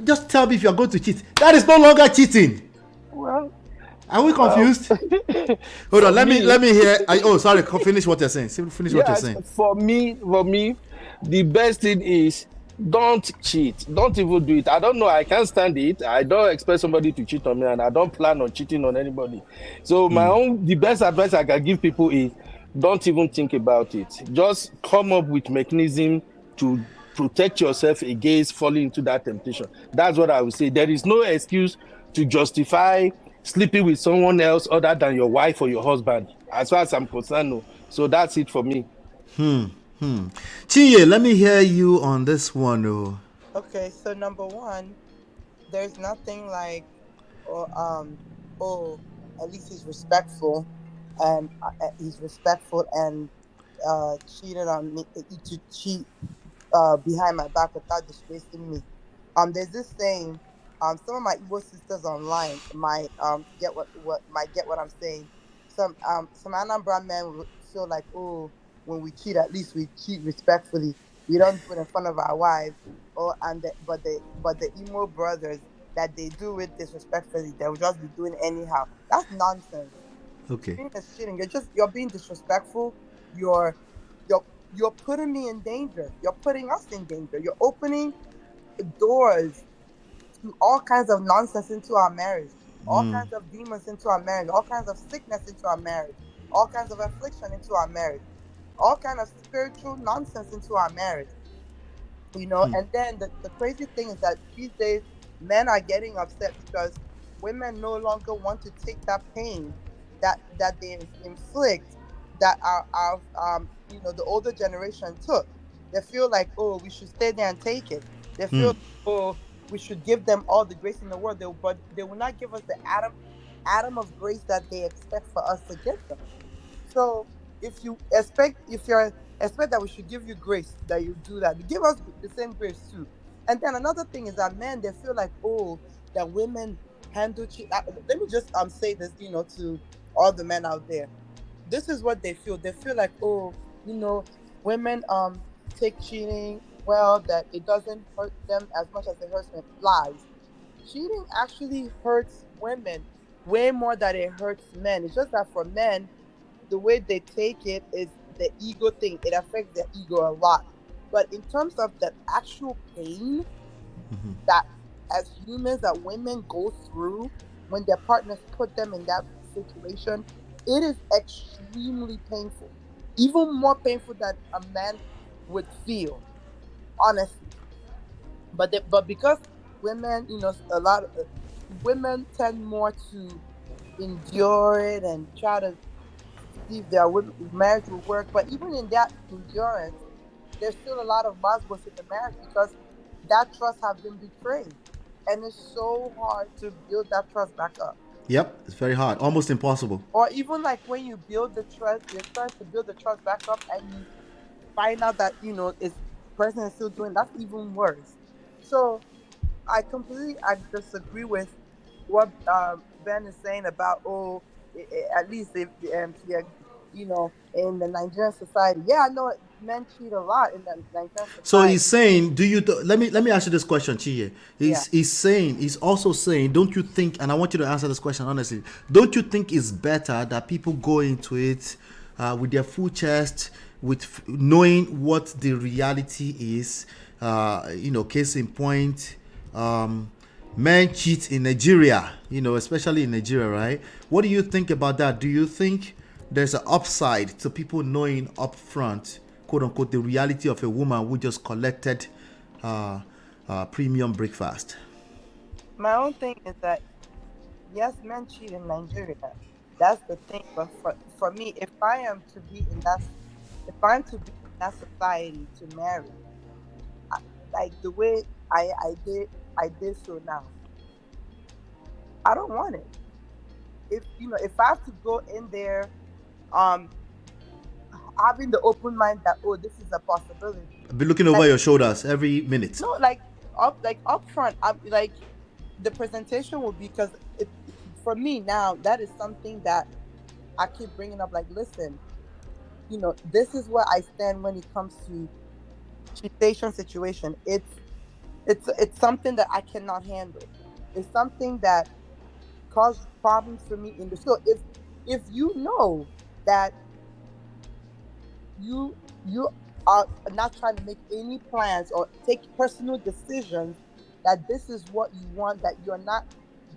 just tell me if you're going to cheat. That is no longer cheating. Well, Are we confused? Hold on, let me hear. Sorry, finish what you're saying. Finish what you're yes, saying. for me, the best thing is don't cheat. Don't even do it. I don't know. I can't stand it. I don't expect somebody to cheat on me, and I don't plan on cheating on anybody. So the best advice I can give people is don't even think about it. Just come up with mechanism to protect yourself against falling into that temptation. That's what I would say. There is no excuse to justify sleeping with someone else other than your wife or your husband, as far as I'm concerned. No. So that's it for me. Chinye, let me hear you on this one. Okay, so number one, there's nothing like, at least he's respectful, and cheated on me to cheat behind my back without disgracing me. There's this saying. Some of my Igbo sisters online might get what I'm saying. Some Anambra men will feel like, oh, when we cheat, at least we cheat respectfully. We don't do it in front of our wives. But the Imo brothers, that they do it disrespectfully, they'll just be doing anyhow. That's nonsense. Okay. Cheating is cheating. You're being disrespectful. You're putting me in danger. You're putting us in danger. You're opening doors to all kinds of nonsense into our marriage, all kinds of demons into our marriage, all kinds of sickness into our marriage, all kinds of affliction into our marriage, all kinds of spiritual nonsense into our marriage. And then the crazy thing is that these days men are getting upset because women no longer want to take that pain that they inflict, that the older generation took. They feel like, oh, we should stay there and take it. They feel, oh, we should give them all the grace in the world, but they will not give us the atom of grace that they expect for us to give them. So if you expect that we should give you grace, that you do that, give us the same grace too. And then another thing is that men, they feel like, oh, that women handle cheat. Let me just say this, to all the men out there. This is what they feel. They feel like, oh, women take cheating well, that it doesn't hurt them as much as it hurts men. Lies. Cheating actually hurts women way more than it hurts men. It's just that for men, the way they take it is the ego thing. It affects their ego a lot. But in terms of the actual pain that as humans that women go through when their partners put them in that situation, it is extremely painful. Even more painful than a man would feel, honestly. But because women, a lot of women tend more to endure it and try to see if their marriage will work. But even in that endurance, there's still a lot of masgos in the marriage because that trust have been betrayed, and it's so hard to build that trust back up. Yep, it's very hard, almost impossible. Or even like when you build the trust, you're trying to build the trust back up, and you find out that it's person is still doing, that's even worse. So I disagree with what Ben is saying about, at least if in the Nigerian society. Yeah, I know men cheat a lot in the Nigerian So society. he's saying, let me ask you this question, Chie. He's also saying, don't you think, and I want you to answer this question honestly, don't you think it's better that people go into it with their full chest, with knowing what the reality is? Case in point, men cheat in Nigeria, especially in Nigeria, right? What do you think about that? Do you think there's an upside to people knowing up front, quote unquote, the reality of a woman who just collected premium breakfast? My own thing is that yes, men cheat in Nigeria. That's the thing. But for me, if I'm to be in that society to marry, like the way I did so now, I don't want it. If I have to go in there, having the open mind that, this is a possibility. Be looking over your shoulders every minute. No, up front, I'm like, the presentation will be, because for me now, that is something that I keep bringing up. Like, listen, this is where I stand when it comes to cheatation situation. It's something that I cannot handle. It's something that caused problems for me in the show. If you know that you are not trying to make any plans or take personal decisions, that this is what you want, that you're not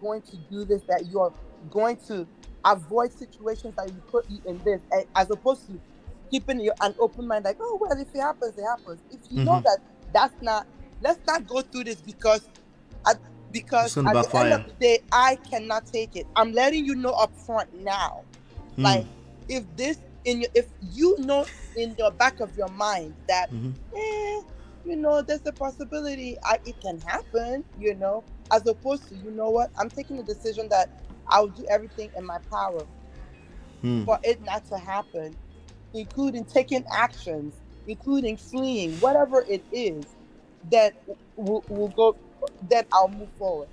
going to do this, that you're going to avoid situations that you put you in this, as opposed to keeping an open mind, like, oh, well, if it happens, it happens. If you know that that's not, let's not go through this, because at the end of the day, I cannot take it. I'm letting you know up front now. Like, if you know in the back of your mind that, there's a possibility it can happen, as opposed to, what, I'm taking the decision that I'll do everything in my power for it not to happen, including taking actions, including fleeing, whatever it is, that will go, then I'll move forward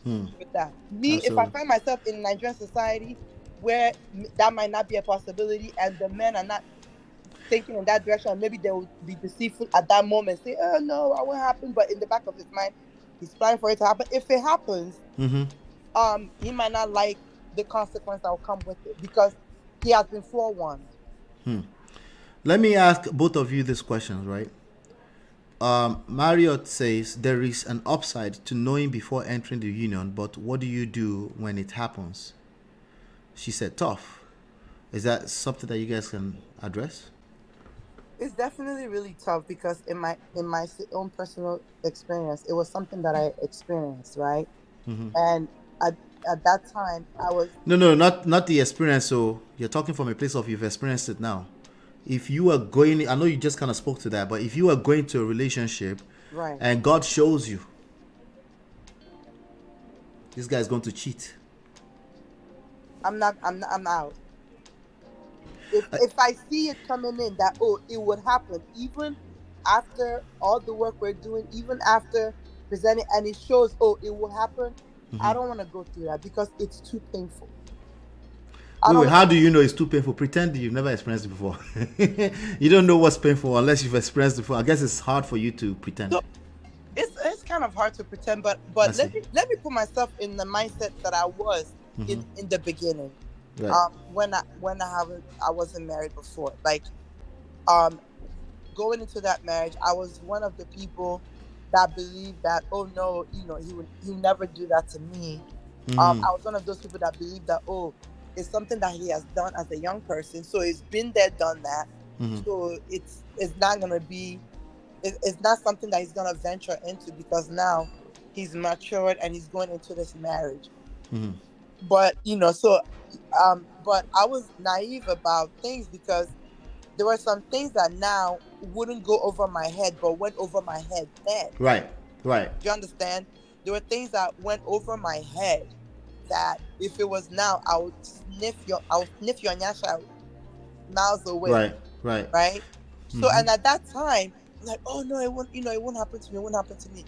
with that. Me, if I find myself in Nigerian society where that might not be a possibility, and the men are not thinking in that direction, and maybe they will be deceitful at that moment, say, oh no, it won't happen, but in the back of his mind, he's planning for it to happen. If it happens, he might not like the consequence that will come with it, because he has been forewarned. Let me ask both of you this question, right? Marriott says there is an upside to knowing before entering the union, but what do you do when it happens? She said tough. Is that something that you guys can address? It's definitely really tough, because in my own personal experience, it was something that I experienced, right? And at that time, I was... No, not the experience. So you're talking from a place of you've experienced it now. If you are going, I know you just kind of spoke to that, but if you are going to a relationship, right, and God shows you this guy's going to cheat, I'm out. If I see it coming in that, it would happen, even after all the work we're doing, even after presenting, and it shows, it will happen, I don't want to go through that, because it's too painful. Wait, how do you know it's too painful? Pretend you've never experienced it before. You don't know what's painful unless you've experienced it before. I guess it's hard for you to pretend. So, it's kind of hard to pretend, but let me put myself in the mindset that I was in the beginning. Right. When I wasn't married before. Like, going into that marriage, I was one of the people that believed that, oh no, he would never do that to me. I was one of those people that believed that, it's something that he has done as a young person, so he's been there, done that. So it's not gonna be, it's not something that he's gonna venture into, because now he's matured and he's going into this marriage. But but I was naive about things, because there were some things that now wouldn't go over my head, but went over my head then. Right. Do you understand? There were things that went over my head that if it was now, I would sniff your nyasha miles away. Right. So, and at that time, like, oh no, it won't happen to me. It won't happen to me.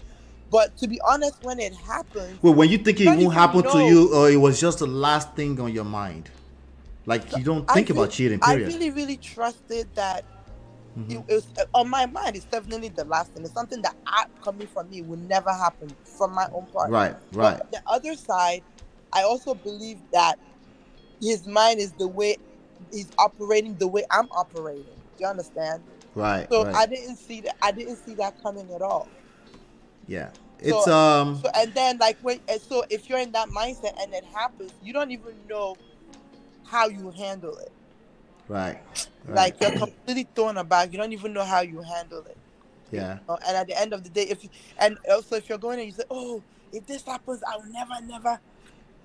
But to be honest, when it happens, well, when you think it won't happen to you, or it was just the last thing on your mind, like you don't think about cheating. Period. I really trusted that. It was on my mind. It's definitely the last thing. It's something that coming from me would never happen from my own part. Right. But the other side, I also believe that his mind is the way he's operating, the way I'm operating. Do you understand? Right. So I didn't see that. I didn't see that coming at all. Yeah. It's So and then like so if you're in that mindset and it happens, you don't even know how you handle it. Right. Like you're completely thrown aback. You don't even know how you handle it. Yeah. And at the end of the day, if you're going and you say, "Oh, if this happens, I will never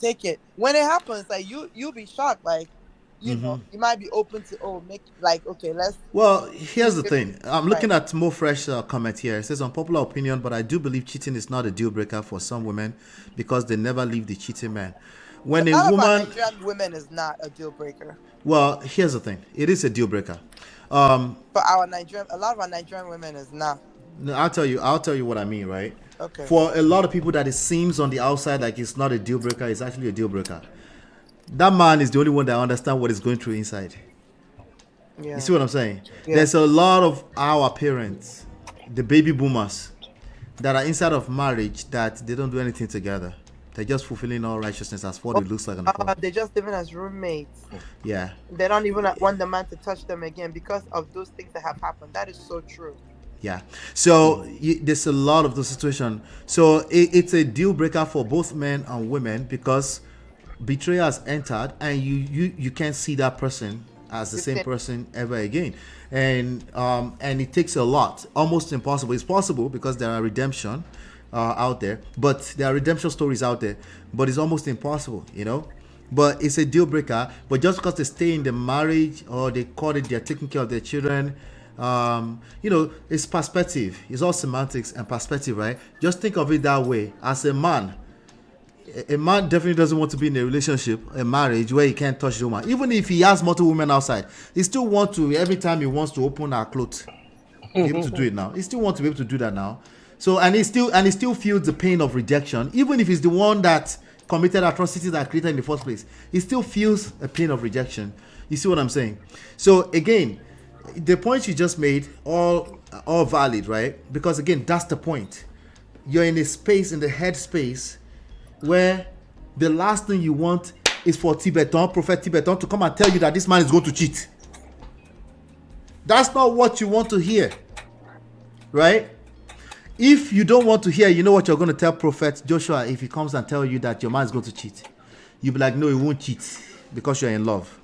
take it." When it happens, like you'll be shocked. Like you know, you might be open to okay, let's. Well, here's the thing. I'm looking at more fresh comment here. It says unpopular opinion, but I do believe cheating is not a deal breaker for some women because they never leave the cheating man. When a woman, Nigerian women is not a deal breaker. Well, here's the thing. It is a deal breaker. For a lot of our Nigerian women is not. I'll tell you what I mean, right? Okay. For a lot of people that it seems on the outside like it's not a deal breaker, it's actually a deal breaker. That man is the only one that understands what is going through inside. Yeah. You see what I'm saying? Yeah. There's a lot of our parents, the baby boomers, that are inside of marriage that they don't do anything together. They're just fulfilling all righteousness as what it looks like on the phone. They're just living as roommates. Yeah. They don't even want the man to touch them again because of those things that have happened. That is so true. Yeah. So there's a lot of those situations. So it's a deal breaker for both men and women because betrayal has entered and you can't see that person as the same person ever again. And it takes a lot. Almost impossible. It's possible because there are redemption out there, but there are redemption stories out there, but it's almost impossible, but it's a deal breaker. But just because they stay in the marriage or they're taking care of their children, it's perspective. It's all semantics and perspective, right? Just think of it that way. As a man definitely doesn't want to be in a relationship, a marriage where he can't touch the woman. Even if he has multiple women outside, he still wants to, every time he wants to open her clothes, be able to do it now. He still wants to be able to do that now. So he still feels the pain of rejection, even if he's the one that committed atrocities that created in the first place. He still feels a pain of rejection. You see what I'm saying? So again, the points you just made all valid, right? Because again, that's the point. You're in a space, in the head space, where the last thing you want is for Prophet Tibetan, to come and tell you that this man is going to cheat. That's not what you want to hear, right? If you don't want to hear, you know what you're going to tell Prophet Joshua if he comes and tells you that your man is going to cheat. You'll be like, no, he won't cheat because you're in love.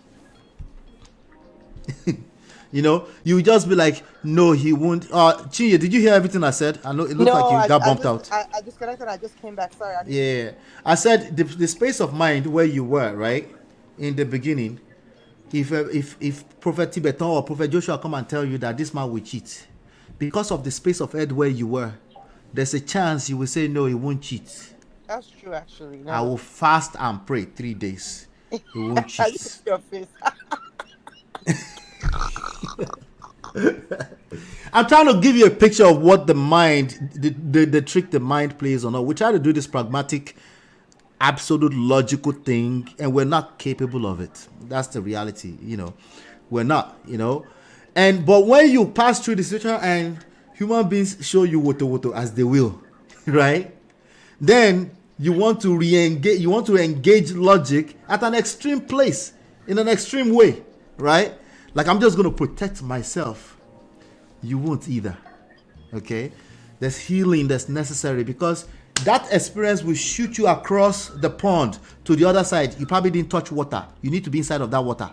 You just be like, no, he won't. Chinye, did you hear everything I said? I know it looked like you got bumped out. I disconnected. I just came back. Sorry. Yeah. I said the space of mind where you were, right? In the beginning, if Prophet Tibetan or Prophet Joshua come and tell you that this man will cheat, because of the space of head where you were, there's a chance you will say, no, he won't cheat. That's true, actually. No. I will fast and pray 3 days. He won't cheat. I see your face. I'm trying to give you a picture of what the mind, the trick the mind plays on. We try to do this pragmatic, absolute logical thing, and we're not capable of it. That's the reality, We're not, But when you pass through the situation and human beings show you woto as they will, right? Then you want to re-engage. You want to engage logic at an extreme place, in an extreme way, right? Like, I'm just going to protect myself. You won't either. Okay? There's healing that's necessary because that experience will shoot you across the pond to the other side. You probably didn't touch water. You need to be inside of that water.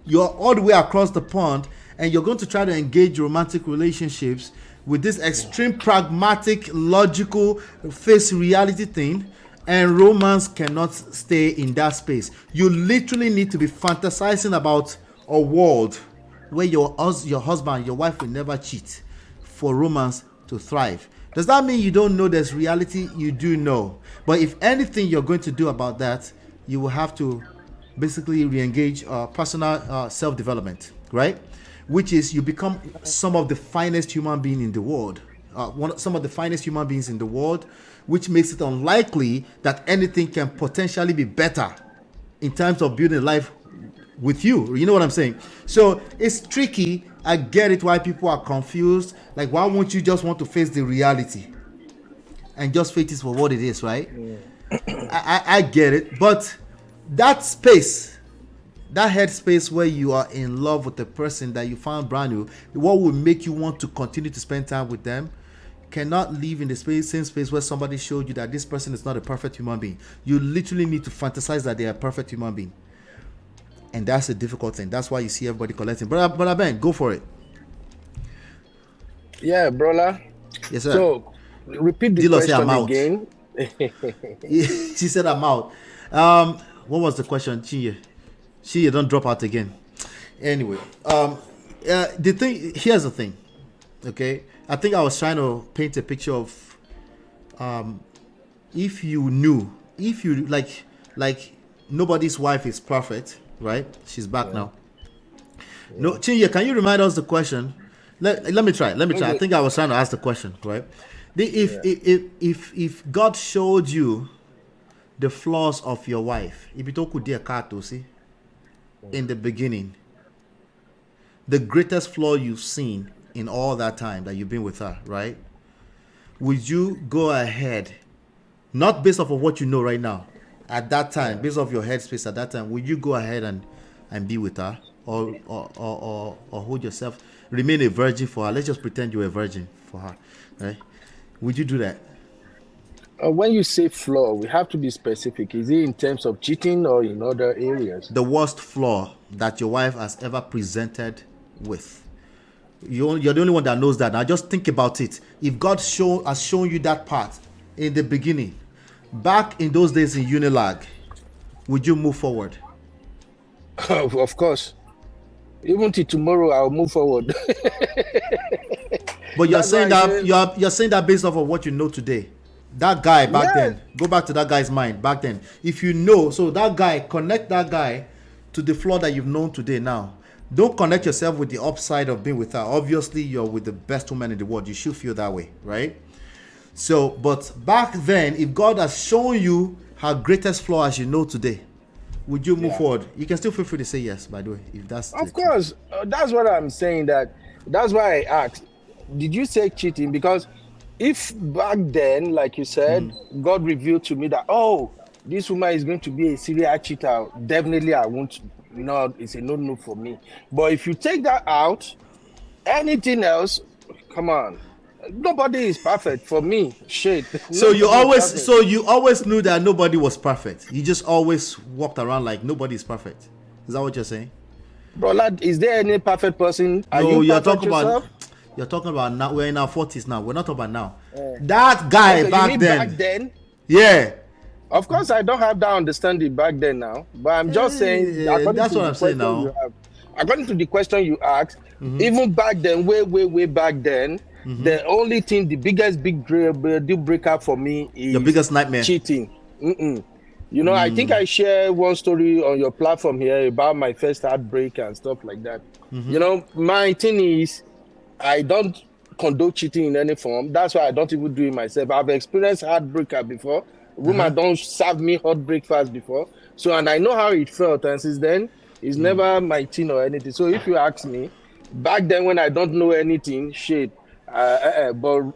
You're all the way across the pond and you're going to try to engage romantic relationships with this extreme pragmatic, logical, face reality thing. And romance cannot stay in that space. You literally need to be fantasizing about a world where your husband, your wife will never cheat for romance to thrive. Does that mean you don't know there's reality? You do know. But if anything you're going to do about that, you will have to basically re-engage personal self-development, right? Which is you become some of the finest human beings in the world. Some of the finest human beings in the world, which makes it unlikely that anything can potentially be better in terms of building life with you. You know what I'm saying? So it's tricky. I get it why people are confused. Like, why won't you just want to face the reality and just face it for what it is, right? I get it. But that space, that headspace where you are in love with the person that you found brand new, what will make you want to continue to spend time with them, cannot live in the same space where somebody showed you that this person is not a perfect human being. You literally need to fantasize that they are a perfect human being. And that's a difficult thing. That's why you see everybody collecting. Brother Ben, go for it. Yeah, brother. Yes, sir. So, repeat the question again. She said I'm out. What was the question? Chinye, don't drop out again. Anyway, here's the thing. Okay, I think I was trying to paint a picture of if you like nobody's wife is perfect, right? She's back now. No, Chinye, can you remind us the question? Let me try. Okay. I think I was trying to ask the question, right? If God showed you the flaws of your wife, in the beginning, the greatest flaw you've seen in all that time that you've been with her, right? Would you go ahead, not based off of what you know right now, at that time, based off your headspace at that time, would you go ahead and be with her, or hold yourself, remain a virgin for her? Let's just pretend you're a virgin for her, right? Would you do that? When you say flaw, we have to be specific. Is it in terms of cheating or in other areas? The worst flaw that your wife has ever presented with. You're the only one that knows that. Now just think about it. If God has shown you that part in the beginning, back in those days in Unilag, would you move forward? Of course. Even till tomorrow, I'll move forward. But you're saying that based off of what you know today. That guy back then, go back to that guy's mind back then. If you know, so that guy, connect that guy to the flaw that you've known today now. Don't connect yourself with the upside of being with her. Obviously, you're with the best woman in the world. You should feel that way, right? So, but back then, if God has shown you her greatest flaw as you know today, would you move forward? You can still feel free to say yes, by the way, if that's... Of course. That's what I'm saying. That's why I asked. Did you say cheating? Because if back then, like you said, God revealed to me that, this woman is going to be a serial cheater, definitely I won't. No, it's a no for me. But if you take that out, anything else, come on. Nobody is perfect for me. Shit. So you always knew that nobody was perfect. You just always walked around like nobody is perfect. Is that what you're saying? Bro, lad, is there any perfect person? You're talking about now. We're in our 40s now. We're not talking about now. That guy back then. Yeah. Of course, I don't have that understanding back then now. But I'm just saying. That's what I'm saying now. According to the question you asked, even back then, way back then, the only thing, the biggest deal breaker for me is your biggest nightmare, cheating. You know, I think I share one story on your platform here about my first heartbreak and stuff like that. You know, my thing is, I don't condone cheating in any form. That's why I don't even do it myself. I've experienced heartbreaker before. Woman don't serve me hot breakfast before. So, and I know how it felt. And since then, it's never my thing or anything. So if you ask me, back then when I don't know anything, shit. But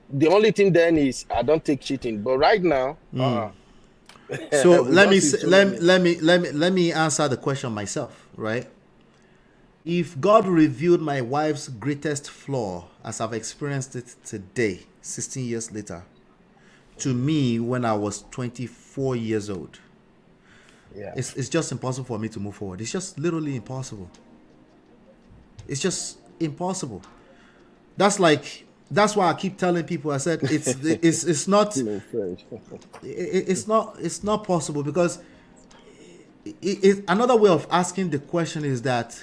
the only thing then is I don't take cheating. But right now, so let me answer the question myself, right? If God revealed my wife's greatest flaw as I've experienced it today, 16 years later, to me when I was 24 years old, it's just impossible for me to move forward. It's just literally impossible. It's just impossible. That's why I keep telling people. I said it's not it's not possible, because another way of asking the question is that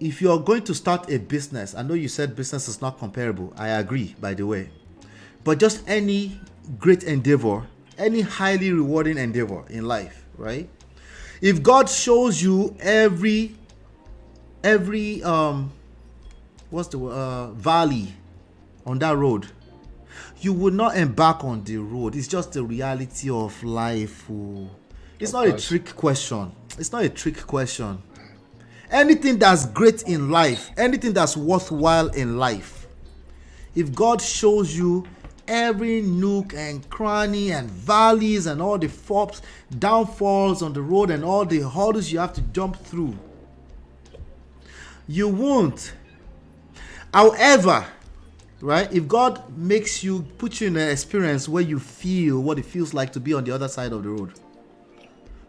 if you're going to start a business, I know you said business is not comparable. I agree, by the way. But just any great endeavor, any highly rewarding endeavor in life, right? If God shows you every valley on that road, you would not embark on the road. It's just the reality of life. It's not a trick question. It's not a trick question. Anything that's great in life, anything that's worthwhile in life, if God shows you every nook and cranny and valleys and all the fops, downfalls on the road and all the hurdles you have to jump through, you won't. However, right, if God makes you, put you in an experience where you feel what it feels like to be on the other side of the road,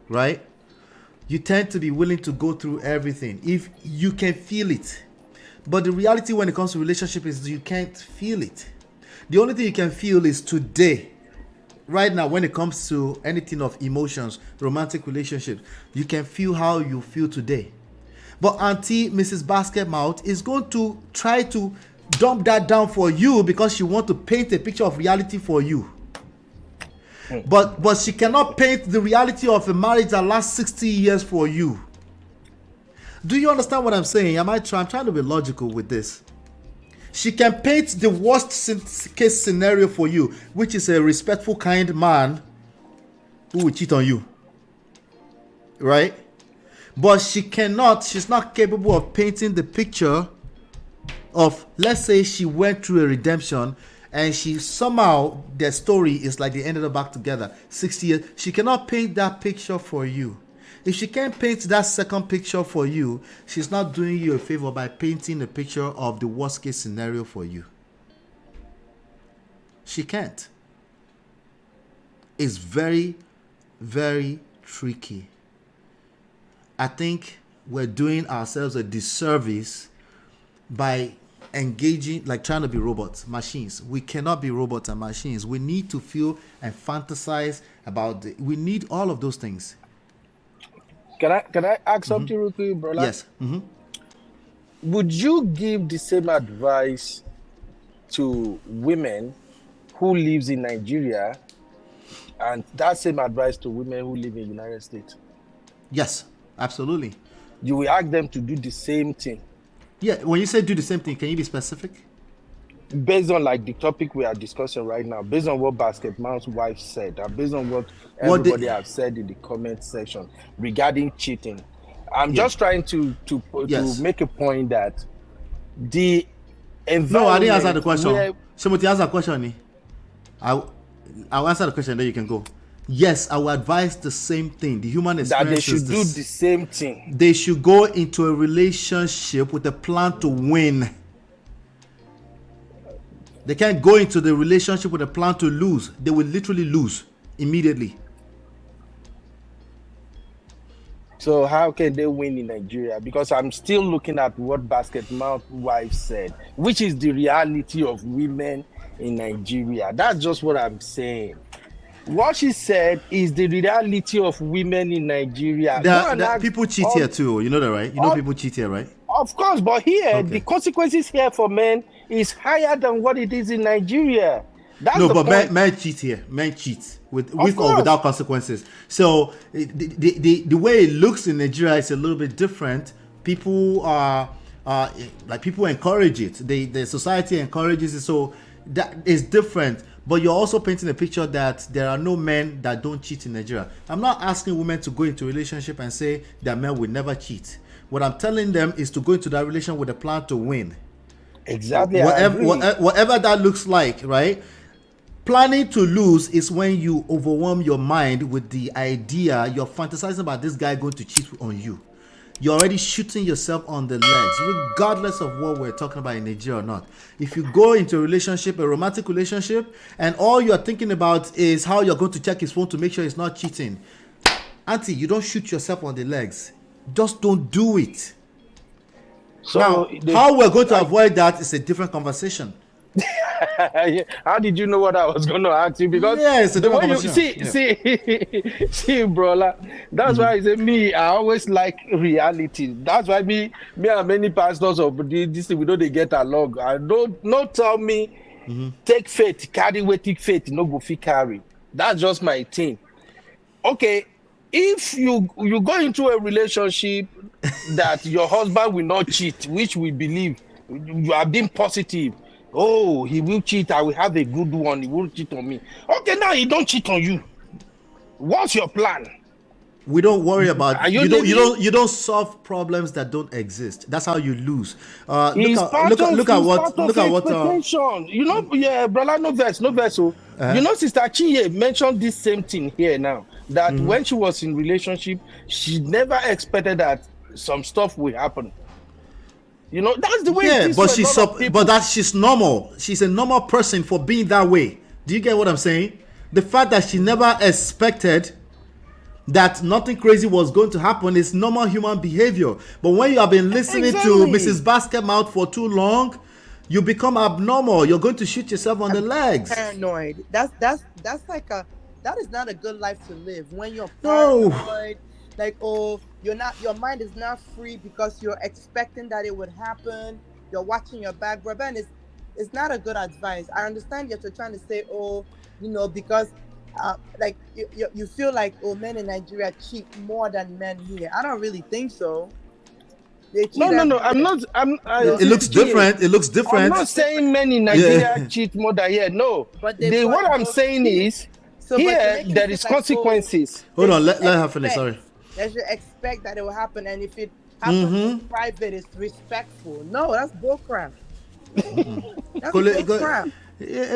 right, you tend to be willing to go through everything if you can feel it. But the reality when it comes to relationship is you can't feel it. The only thing you can feel is today. Right now, when it comes to anything of emotions, romantic relationships, you can feel how you feel today. But Auntie Mrs. Basketmouth is going to try to dump that down for you because she wants to paint a picture of reality for you. But she cannot paint the reality of a marriage that lasts 60 years for you. Do you understand what I'm saying? I'm trying to be logical with this. She can paint the worst case scenario for you, which is a respectful, kind man who will cheat on you. Right? But she's not capable of painting the picture of, let's say she went through a redemption and she somehow, their story is like they ended up back together 60 years. She cannot paint that picture for you. If she can't paint that second picture for you, she's not doing you a favor by painting a picture of the worst case scenario for you. She can't. It's very, very tricky. I think we're doing ourselves a disservice by engaging, like trying to be robots, machines. We cannot be robots and machines. We need to feel and fantasize about we need all of those things. Can I ask something real quick, brother? Yes. Would you give the same advice to women who lives in Nigeria and that same advice to women who live in the United States? Yes, absolutely. You will ask them to do the same thing. Yeah, when you say do the same thing, can you be specific? Based on like the topic we are discussing right now, based on what Basketmouth's wife said, and based on what everybody have said in the comment section regarding cheating, I'm just trying to make a point that the environment. No, I didn't answer the question. Somebody answer the question. I'll answer the question, then you can go. Yes, I will advise the same thing. The human experience that they should do the same thing. They should go into a relationship with a plan to win. They can't go into the relationship with a plan to lose. They will literally lose immediately. So how can they win in Nigeria? Because I'm still looking at what Basketmouth's wife said, which is the reality of women in Nigeria. That's just what I'm saying. What she said is the reality of women in Nigeria. People cheat here too. You know that, right? You know people cheat here, right? Of course, but here, the consequences here for men is higher than what it is in Nigeria. That's men cheat here. Men cheat with or without consequences. So the way it looks in Nigeria is a little bit different. People people encourage it. The society encourages it. So that is different. But you're also painting a picture that there are no men that don't cheat in Nigeria. I'm not asking women to go into a relationship and say that men will never cheat. What I'm telling them is to go into that relationship with a plan to win. Exactly. Whatever that looks like, right? Planning to lose is when you overwhelm your mind with the idea you're fantasizing about this guy going to cheat on you. You're already shooting yourself on the legs, regardless of what we're talking about in Nigeria or not. If you go into a relationship, a romantic relationship, and all you're thinking about is how you're going to check his phone to make sure he's not cheating, Auntie, you don't shoot yourself on the legs. Just don't do it. So now, how we're going to avoid that is a different conversation. How did you know what I was going to ask you? Because yes, the way you see, bro, that's why I say me. I always like reality. That's why me and many pastors of this we know they get along. I don't tell me take faith, carry weighty faith, no go fit carry. That's just my thing. Okay, if you go into a relationship that your husband will not cheat, which we believe, you are being positive. Oh, he will cheat. I will have a good one. He will cheat on me. Okay, now he don't cheat on you. What's your plan? We don't worry about you don't solve problems that don't exist. That's how you lose. Look at what you know, yeah, brother, no verse. So you know, Sister Chiye mentioned this same thing here now. That when she was in relationship, she never expected that some stuff will happen. You know, that's the way. Yeah, but she's normal. She's a normal person for being that way. Do you get what I'm saying? The fact that she never expected that nothing crazy was going to happen is normal human behavior. But when you have been listening to Mrs. Basketmouth for too long, you become abnormal. You're going to shoot yourself on the legs. Paranoid. That's like that is not a good life to live. When you're paranoid, like, oh, your mind is not free because you're expecting that it would happen. You're watching your back, bro. Ben, it's not a good advice. I understand that you're trying to say, oh, you know, because like you feel like, oh, men in Nigeria cheat more than men here. I don't really think so. No. I'm not. It looks different. It looks different. I'm not saying men in Nigeria cheat more than here. No. But what I'm saying is, here there is consequences. Hold on. Let her finish. Sorry. They should expect that it will happen, and if it happens in private, it's respectful. No, that's bullcrap. That's bullcrap.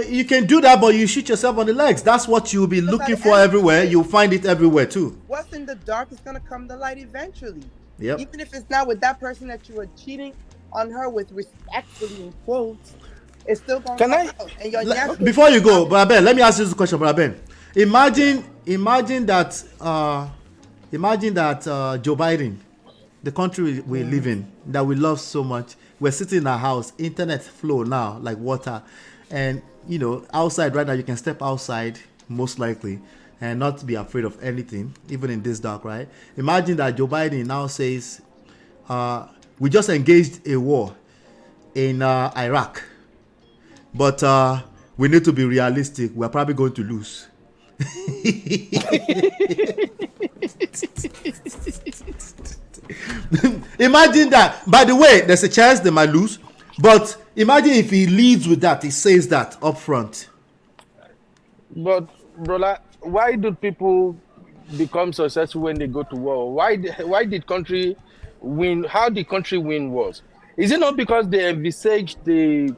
You can do that, but you shoot yourself on the legs. That's what you'll be looking for everywhere. You'll find it everywhere too. What's in the dark is gonna come to light eventually. Yep. Even if it's not with that person that you were cheating on her with, respectfully in quotes, it's still gonna come out. And your before you go, Brother Ben, let me ask you this question, Brother Ben. Imagine that Joe Biden, the country we live in, that we love so much, we're sitting in our house, internet flow now like water. And, you know, outside right now, you can step outside, most likely, and not be afraid of anything, even in this dark, right? Imagine that Joe Biden now says, we just engaged a war in Iraq, but we need to be realistic. We're probably going to lose. Imagine that. By the way, there's a chance they might lose, but imagine if he leads with that, he says that up front. But brother, why do people become successful when they go to war? Why did country win? How did country win wars? Is it not because they envisaged the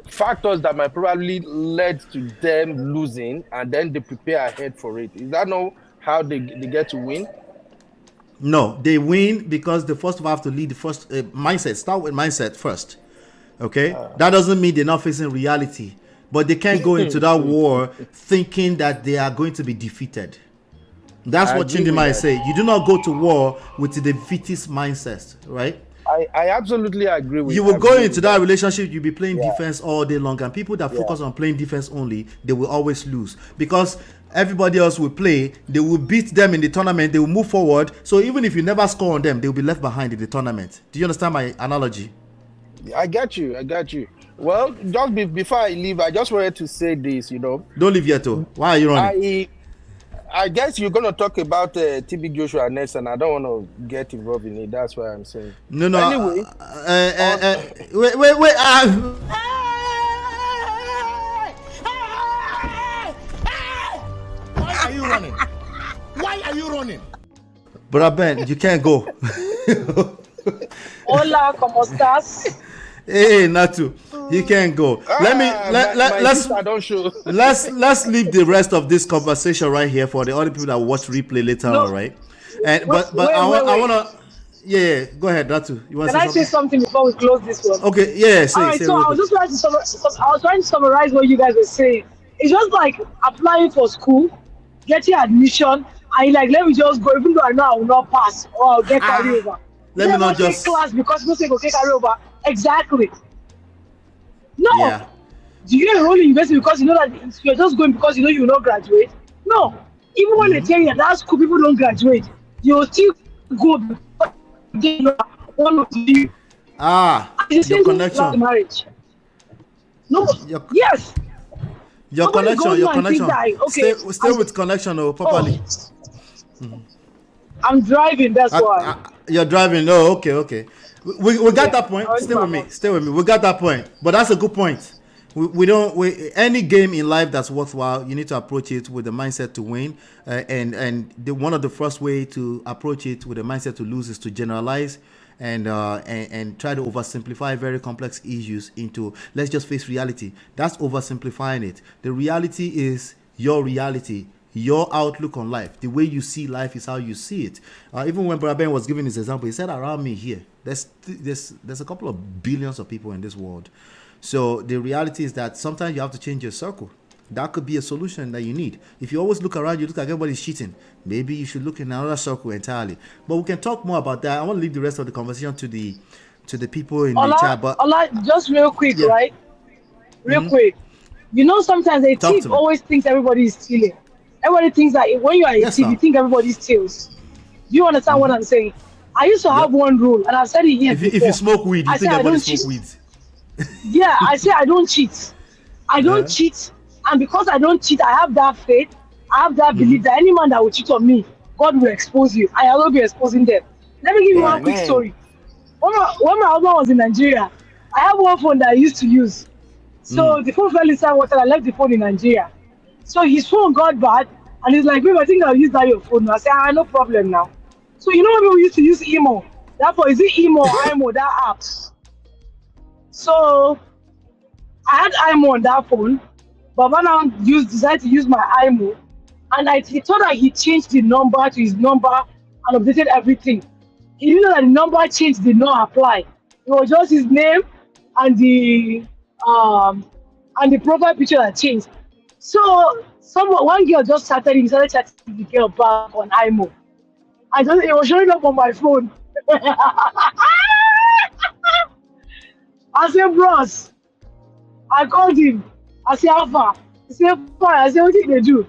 factors that might probably led to them losing, and then they prepare ahead for it? Is that not how they get to win? No, they win because they first of all have to lead the first mindset. Start with mindset first. Okay, that doesn't mean they're not facing reality, but they can't go into that war thinking that they are going to be defeated. That's what Chindima is saying. You do not go to war with the defeatist mindset, right? I absolutely agree with you. You will go into that relationship, you'll be playing defense all day long, and people that focus on playing defense only, they will always lose because everybody else will play. They will beat them in the tournament. They will move forward. So even if you never score on them, they will be left behind in the tournament. Do you understand my analogy? I got you. Well, just before I leave, I just wanted to say this, you know. Don't leave yet, though. Why are you running? I guess you're going to talk about TB Joshua next, and I don't want to get involved in it. That's why I'm saying. No. Anyway. Wait. Why are you running? Why are you running? Brother Ben, you can't go. Hola, ¿cómo estás? Hey, Natu, you can't go. Let's leave the rest of this conversation right here for the other people that watch replay later on, right? And but I wanna. Yeah, go ahead, Natu. You want to say something before we close this one? Okay, yeah. Say, all right, so I was just trying to summarize what you guys were saying. It's just like applying for school, getting admission, and like, let me just go, even though I know I will not pass or I'll get carried over. Let me not just class because no say go get carried over. Exactly. No. Yeah. Do you enroll in university because you know that you're just going because you know you will not graduate? No. Even when they tell you that school people don't graduate, you'll still go because you are one of the Your connection. marriage. No. Yes. Your connection. Stay with connection properly. I'm driving, that's why. You're driving. Oh, okay. We got that point. Stay with me. We got that point. But that's a good point. Any game in life that's worthwhile, you need to approach it with the mindset to win. One of the first way to approach it with a mindset to lose is to generalize and try to oversimplify very complex issues into let's just face reality. That's oversimplifying it. The reality is your reality. Your outlook on life, the way you see life is how you see it. Even when Brother Ben was giving his example, he said around me here, there's a couple of billions of people in this world. So the reality is that sometimes you have to change your circle. That could be a solution that you need. If you always look around, you look like everybody's cheating. Maybe you should look in another circle entirely. But we can talk more about that. I want to leave the rest of the conversation to the people in the chat. But just real quick, right? Real quick. You know, sometimes a thief always thinks everybody is stealing. Everybody thinks that when you are a thief, you think everybody steals. Do you understand what I'm saying? I used to have one rule, and I've said it here before. If you smoke weed, you think everybody smoke weed. Yeah, I say I don't cheat. I don't cheat. And because I don't cheat, I have that faith. I have that belief that any man that will cheat on me, God will expose you. I will be exposing them. Let me give you one quick story. When my husband was in Nigeria, I have one phone that I used to use. So the phone fell inside water. I left the phone in Nigeria. So his phone got bad, and he's like, babe, I think I'll use that your phone. I said, no problem now. So you know when we used to use emo? Therefore, is it emo or imo, that app? So I had imo on that phone. Baba now decided to use my imo. And he thought that he changed the number to his number and updated everything. He didn't know that the number change did not apply. It was just his name and the profile picture that changed. So one girl just started chatting the girl back on imo. It was showing up on my phone. I said, bros. I called him. I said, how far? He said, fine. I said, what did they do?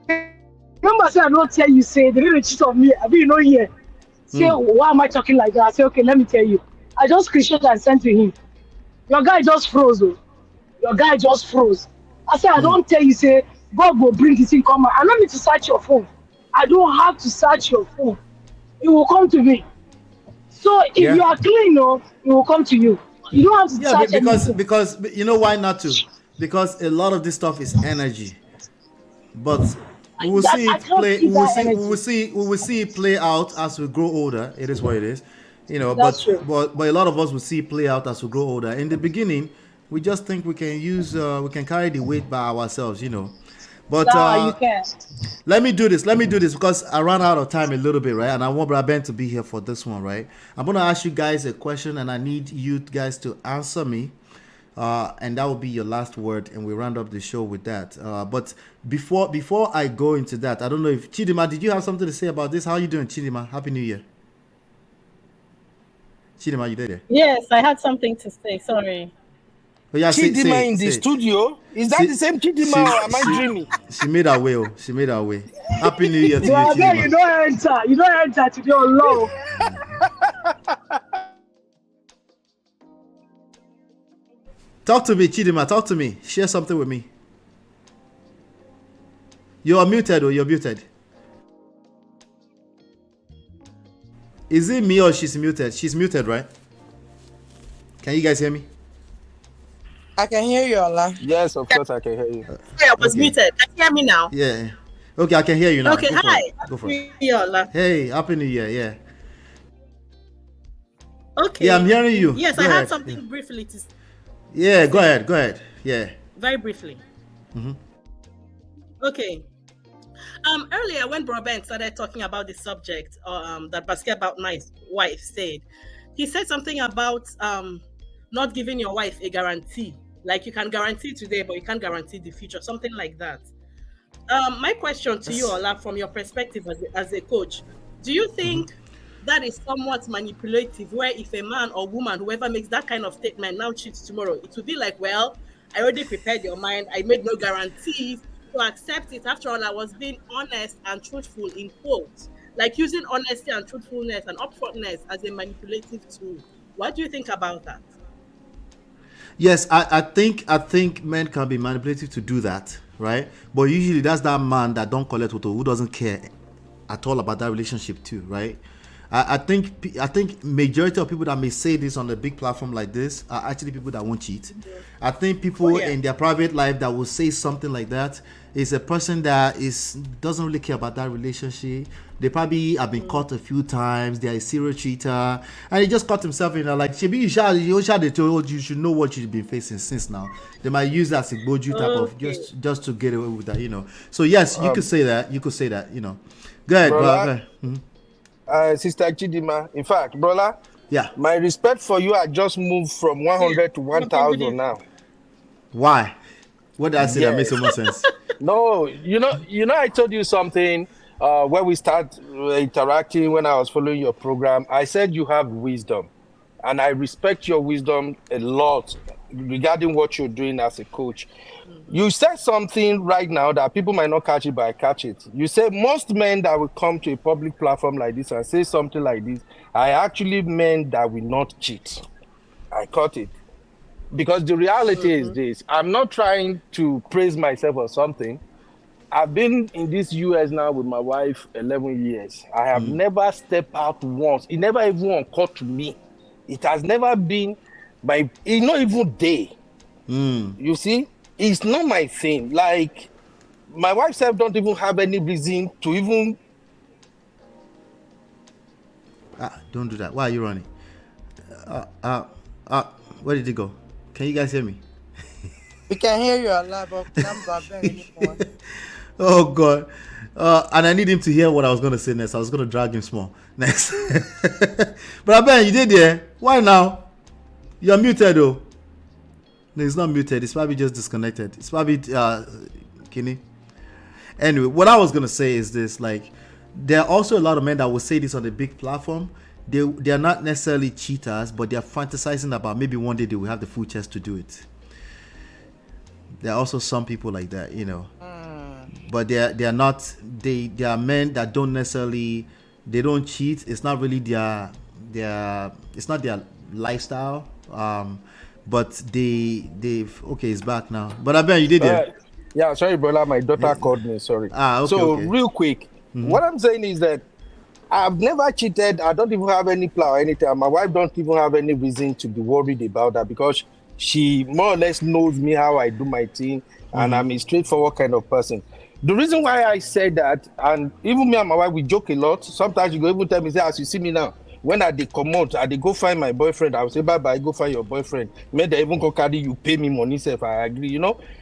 Remember, I said, I don't tell you, say, they didn't cheat on me. I mean, you know, here. Say, why am I talking like that? I said, okay, let me tell you. I just screenshot and sent to him. Your guy just froze. Your guy just froze. I said, I don't tell you, say, God will bring this in come. I don't need to search your phone. I don't have to search your phone. It will come to me. So if you are clean, it will come to you. You don't have to search anything. Because you know why not to? Because a lot of this stuff is energy. But we will see it play. We will see it play out as we grow older. It is what it is, you know. But a lot of us will see it play out as we grow older. In the beginning, we just think we can carry the weight by ourselves, you know. But you can't. Let me do this because I ran out of time a little bit, right? And I want Brother Ben to be here for this one, right? I'm gonna ask you guys a question, and I need you guys to answer me. And that will be your last word, and we round up the show with that. But before I go into that, I don't know if Chidima, did you have something to say about this? How are you doing, Chidima? Happy New Year. Chidima, you there? Yes, I had something to say. Sorry. Oh, yeah, Chidima in the studio? Is that the same Chidima, or am I dreaming? She made her way. She made her way. Happy New Year to you, Chidima. You don't enter to your low. Talk to me, Chidima. Talk to me. Share something with me. You're muted, or you're muted. Is it me or she's muted? She's muted, right? Can you guys hear me? I can hear you, Ola. Yes, of course I can hear you. I was muted. Can you hear me now? Yeah. Okay, I can hear you now. Okay, hi. Go for it. Ola. Hey, Happy New Year, yeah. Okay. Yeah, I'm hearing you. Yes, go I ahead. had something briefly to say. Yeah, go ahead. Yeah. Very briefly. Mm-hmm. Okay. Earlier when Bro Ben started talking about the subject that Basketmouth'S wife said, he said something about not giving your wife a guarantee. Like you can guarantee today, but you can't guarantee the future. Something like that. My question to you, Ola, from your perspective as a coach, do you think that is somewhat manipulative, where if a man or woman, whoever makes that kind of statement now cheats tomorrow, it would be like, well, I already prepared your mind. I made no guarantees to accept it. After all, I was being honest and truthful in quotes, like using honesty and truthfulness and upfrontness as a manipulative tool. What do you think about that? Yes, I think men can be manipulative to do that, right? But usually that's that man that don't collect auto, who doesn't care at all about that relationship too, right? I think majority of people that may say this on a big platform like this are actually people that won't cheat. I think people in their private life that will say something like that is a person that doesn't really care about that relationship. They probably have been caught a few times. They are a serial cheater, and he just caught himself in like, "Shebi, they told you should know what you've been facing since now." They might use that as a boju type of just to get away with that, So yes, you could say that. You could say that, Go ahead, brother. Sister Chidima, in fact, brother, my respect for you, I just moved from 100 to 1,000 now. Why? What did I say that makes so much sense? No, I told you something when we start interacting, when I was following your program. I said you have wisdom, and I respect your wisdom a lot regarding what you're doing as a coach. You said something right now that people might not catch it, but I catch it. You said most men that will come to a public platform like this and say something like this, I actually meant that will not cheat. I caught it. Because the reality is this. I'm not trying to praise myself or something. I've been in this US now with my wife 11 years. I have never stepped out once. It never even occurred to me. It has never been it's not even day. You see? It's not my thing. Like, my wife self don't even have any reason to even... Don't do that. Why are you running? Where did it go? Can you guys hear me? We can hear you a lot, but I'm not very anymore. Oh, God. And I need him to hear what I was going to say next. I was going to drag him small next. But Ben, you did there. Why now? You're muted, though. No, it's not muted. It's probably just disconnected. It's probably Kenny. Anyway, what I was gonna say is this: like, there are also a lot of men that will say this on a big platform. They are not necessarily cheaters, but they are fantasizing about maybe one day they will have the full chest to do it. There are also some people like that, But they are not. They are men that don't necessarily. They don't cheat. It's not really their. It's not their lifestyle. But they've okay, it's back now. But I bet you did it. Yeah, sorry, brother. My daughter called me. Sorry. Okay. Real quick, what I'm saying is that I've never cheated. I don't even have any plan or anything. My wife don't even have any reason to be worried about that because she more or less knows me, how I do my thing, and I'm a straightforward kind of person. The reason why I said that, and even me and my wife, we joke a lot. Sometimes you go even tell me, say, as you see me now, when I dey come out, I dey go find my boyfriend. I will say, bye, go find your boyfriend. May they even go carry you, pay me money, if I agree,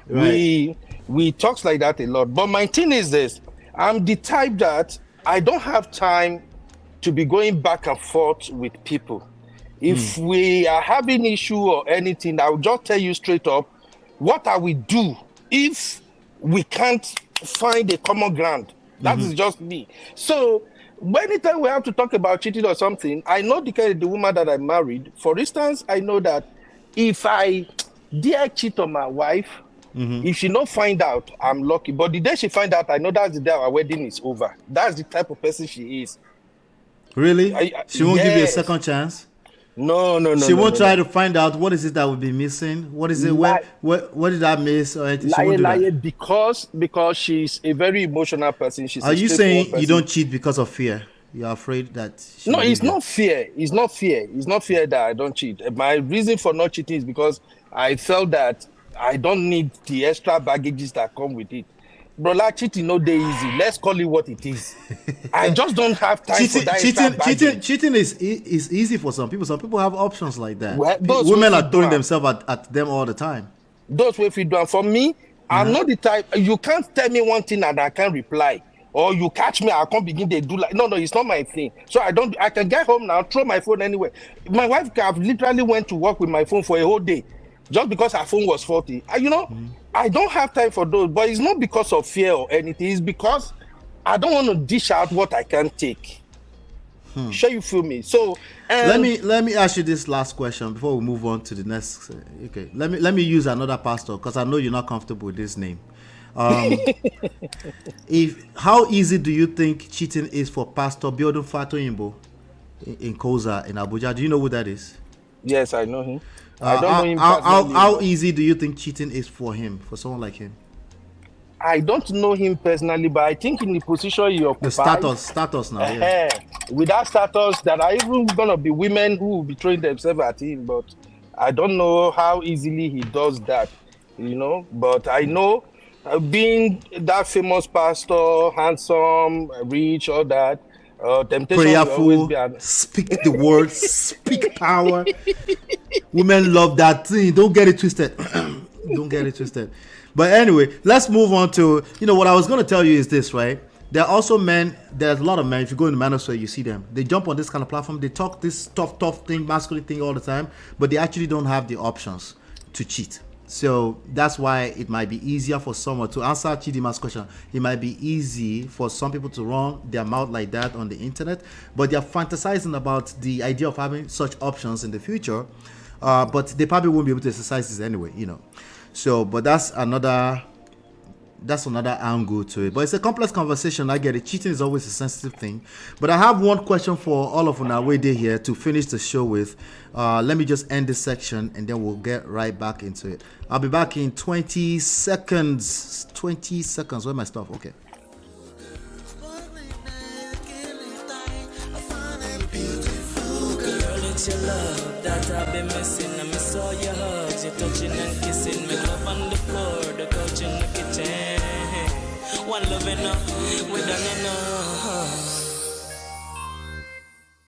Right. We talks like that a lot. But my thing is this, I'm the type that I don't have time to be going back and forth with people. If we are having issue or anything, I will just tell you straight up what I will do if we can't find a common ground. That is just me. So anytime we have to talk about cheating or something, I know the woman that I married. For instance, I know that if I dare cheat on my wife, if she not find out, I'm lucky. But the day she find out, I know that's the day our wedding is over. That's the type of person she is. Really? She won't give you a second chance? No. She won't try to find out what is it that will be missing. What is it? What did I miss? Or she won't do that. Because she's a very emotional person. Are you saying you don't cheat because of fear? You're afraid that? No, it's not fear. It's not fear. It's not fear that I don't cheat. My reason for not cheating is because I felt that I don't need the extra baggages that come with it. Bro, like cheating no day easy. Let's call it what it is. I just don't have time for that. Cheating is easy for some people. Some people have options like that. Well, women are throwing themselves at them all the time. Those way feed down. For me, I'm not the type. You can't tell me one thing and I can't reply. Or you catch me, I can't begin to do like no, it's not my thing. So I can get home now, throw my phone anywhere. My wife literally went to work with my phone for a whole day. Just because her phone was faulty. I don't have time for those, but it's not because of fear or anything. It's because I don't want to dish out what I can't take. Sure, you feel me? So let me ask you this last question before we move on to the next. Okay, let me use another pastor because I know you're not comfortable with this name. How easy do you think cheating is for Pastor Biodun Fatoyinbo in Koza in Abuja? Do you know who that is? Yes, I know him. I don't know him personally. How easy do you think cheating is for him, for someone like him? I don't know him personally, but I think in the position he occupies, the status now, yeah. With that status, that are even gonna be women who will be throwing themselves at him. But I don't know how easily he does that, But I know, being that famous pastor, handsome, rich, all that, temptation prayerful, will always be speak the word, speak power. Women love that thing. Don't get it twisted. Don't get it twisted. But anyway, let's move on to, what I was going to tell you is this, right? There are also men, there's a lot of men, if you go in the manosphere, you see them. They jump on this kind of platform, they talk this tough thing, masculine thing all the time, but they actually don't have the options to cheat. So that's why it might be easier for someone to answer Chidima's question. It might be easy for some people to run their mouth like that on the internet, but they're fantasizing about the idea of having such options in the future, but they probably won't be able to exercise this anyway, So, but that's another angle to it. But it's a complex conversation. I get it. Cheating is always a sensitive thing. But I have one question for all of our way day here to finish the show with. Let me just end this section and then we'll get right back into it. I'll be back in 20 seconds. 20 seconds. Where's my stuff? Okay. It's your love that I've been missing. I miss all your hugs, your touching and kissing. Make love on the floor, the couch in the kitchen. One love enough, we done enough.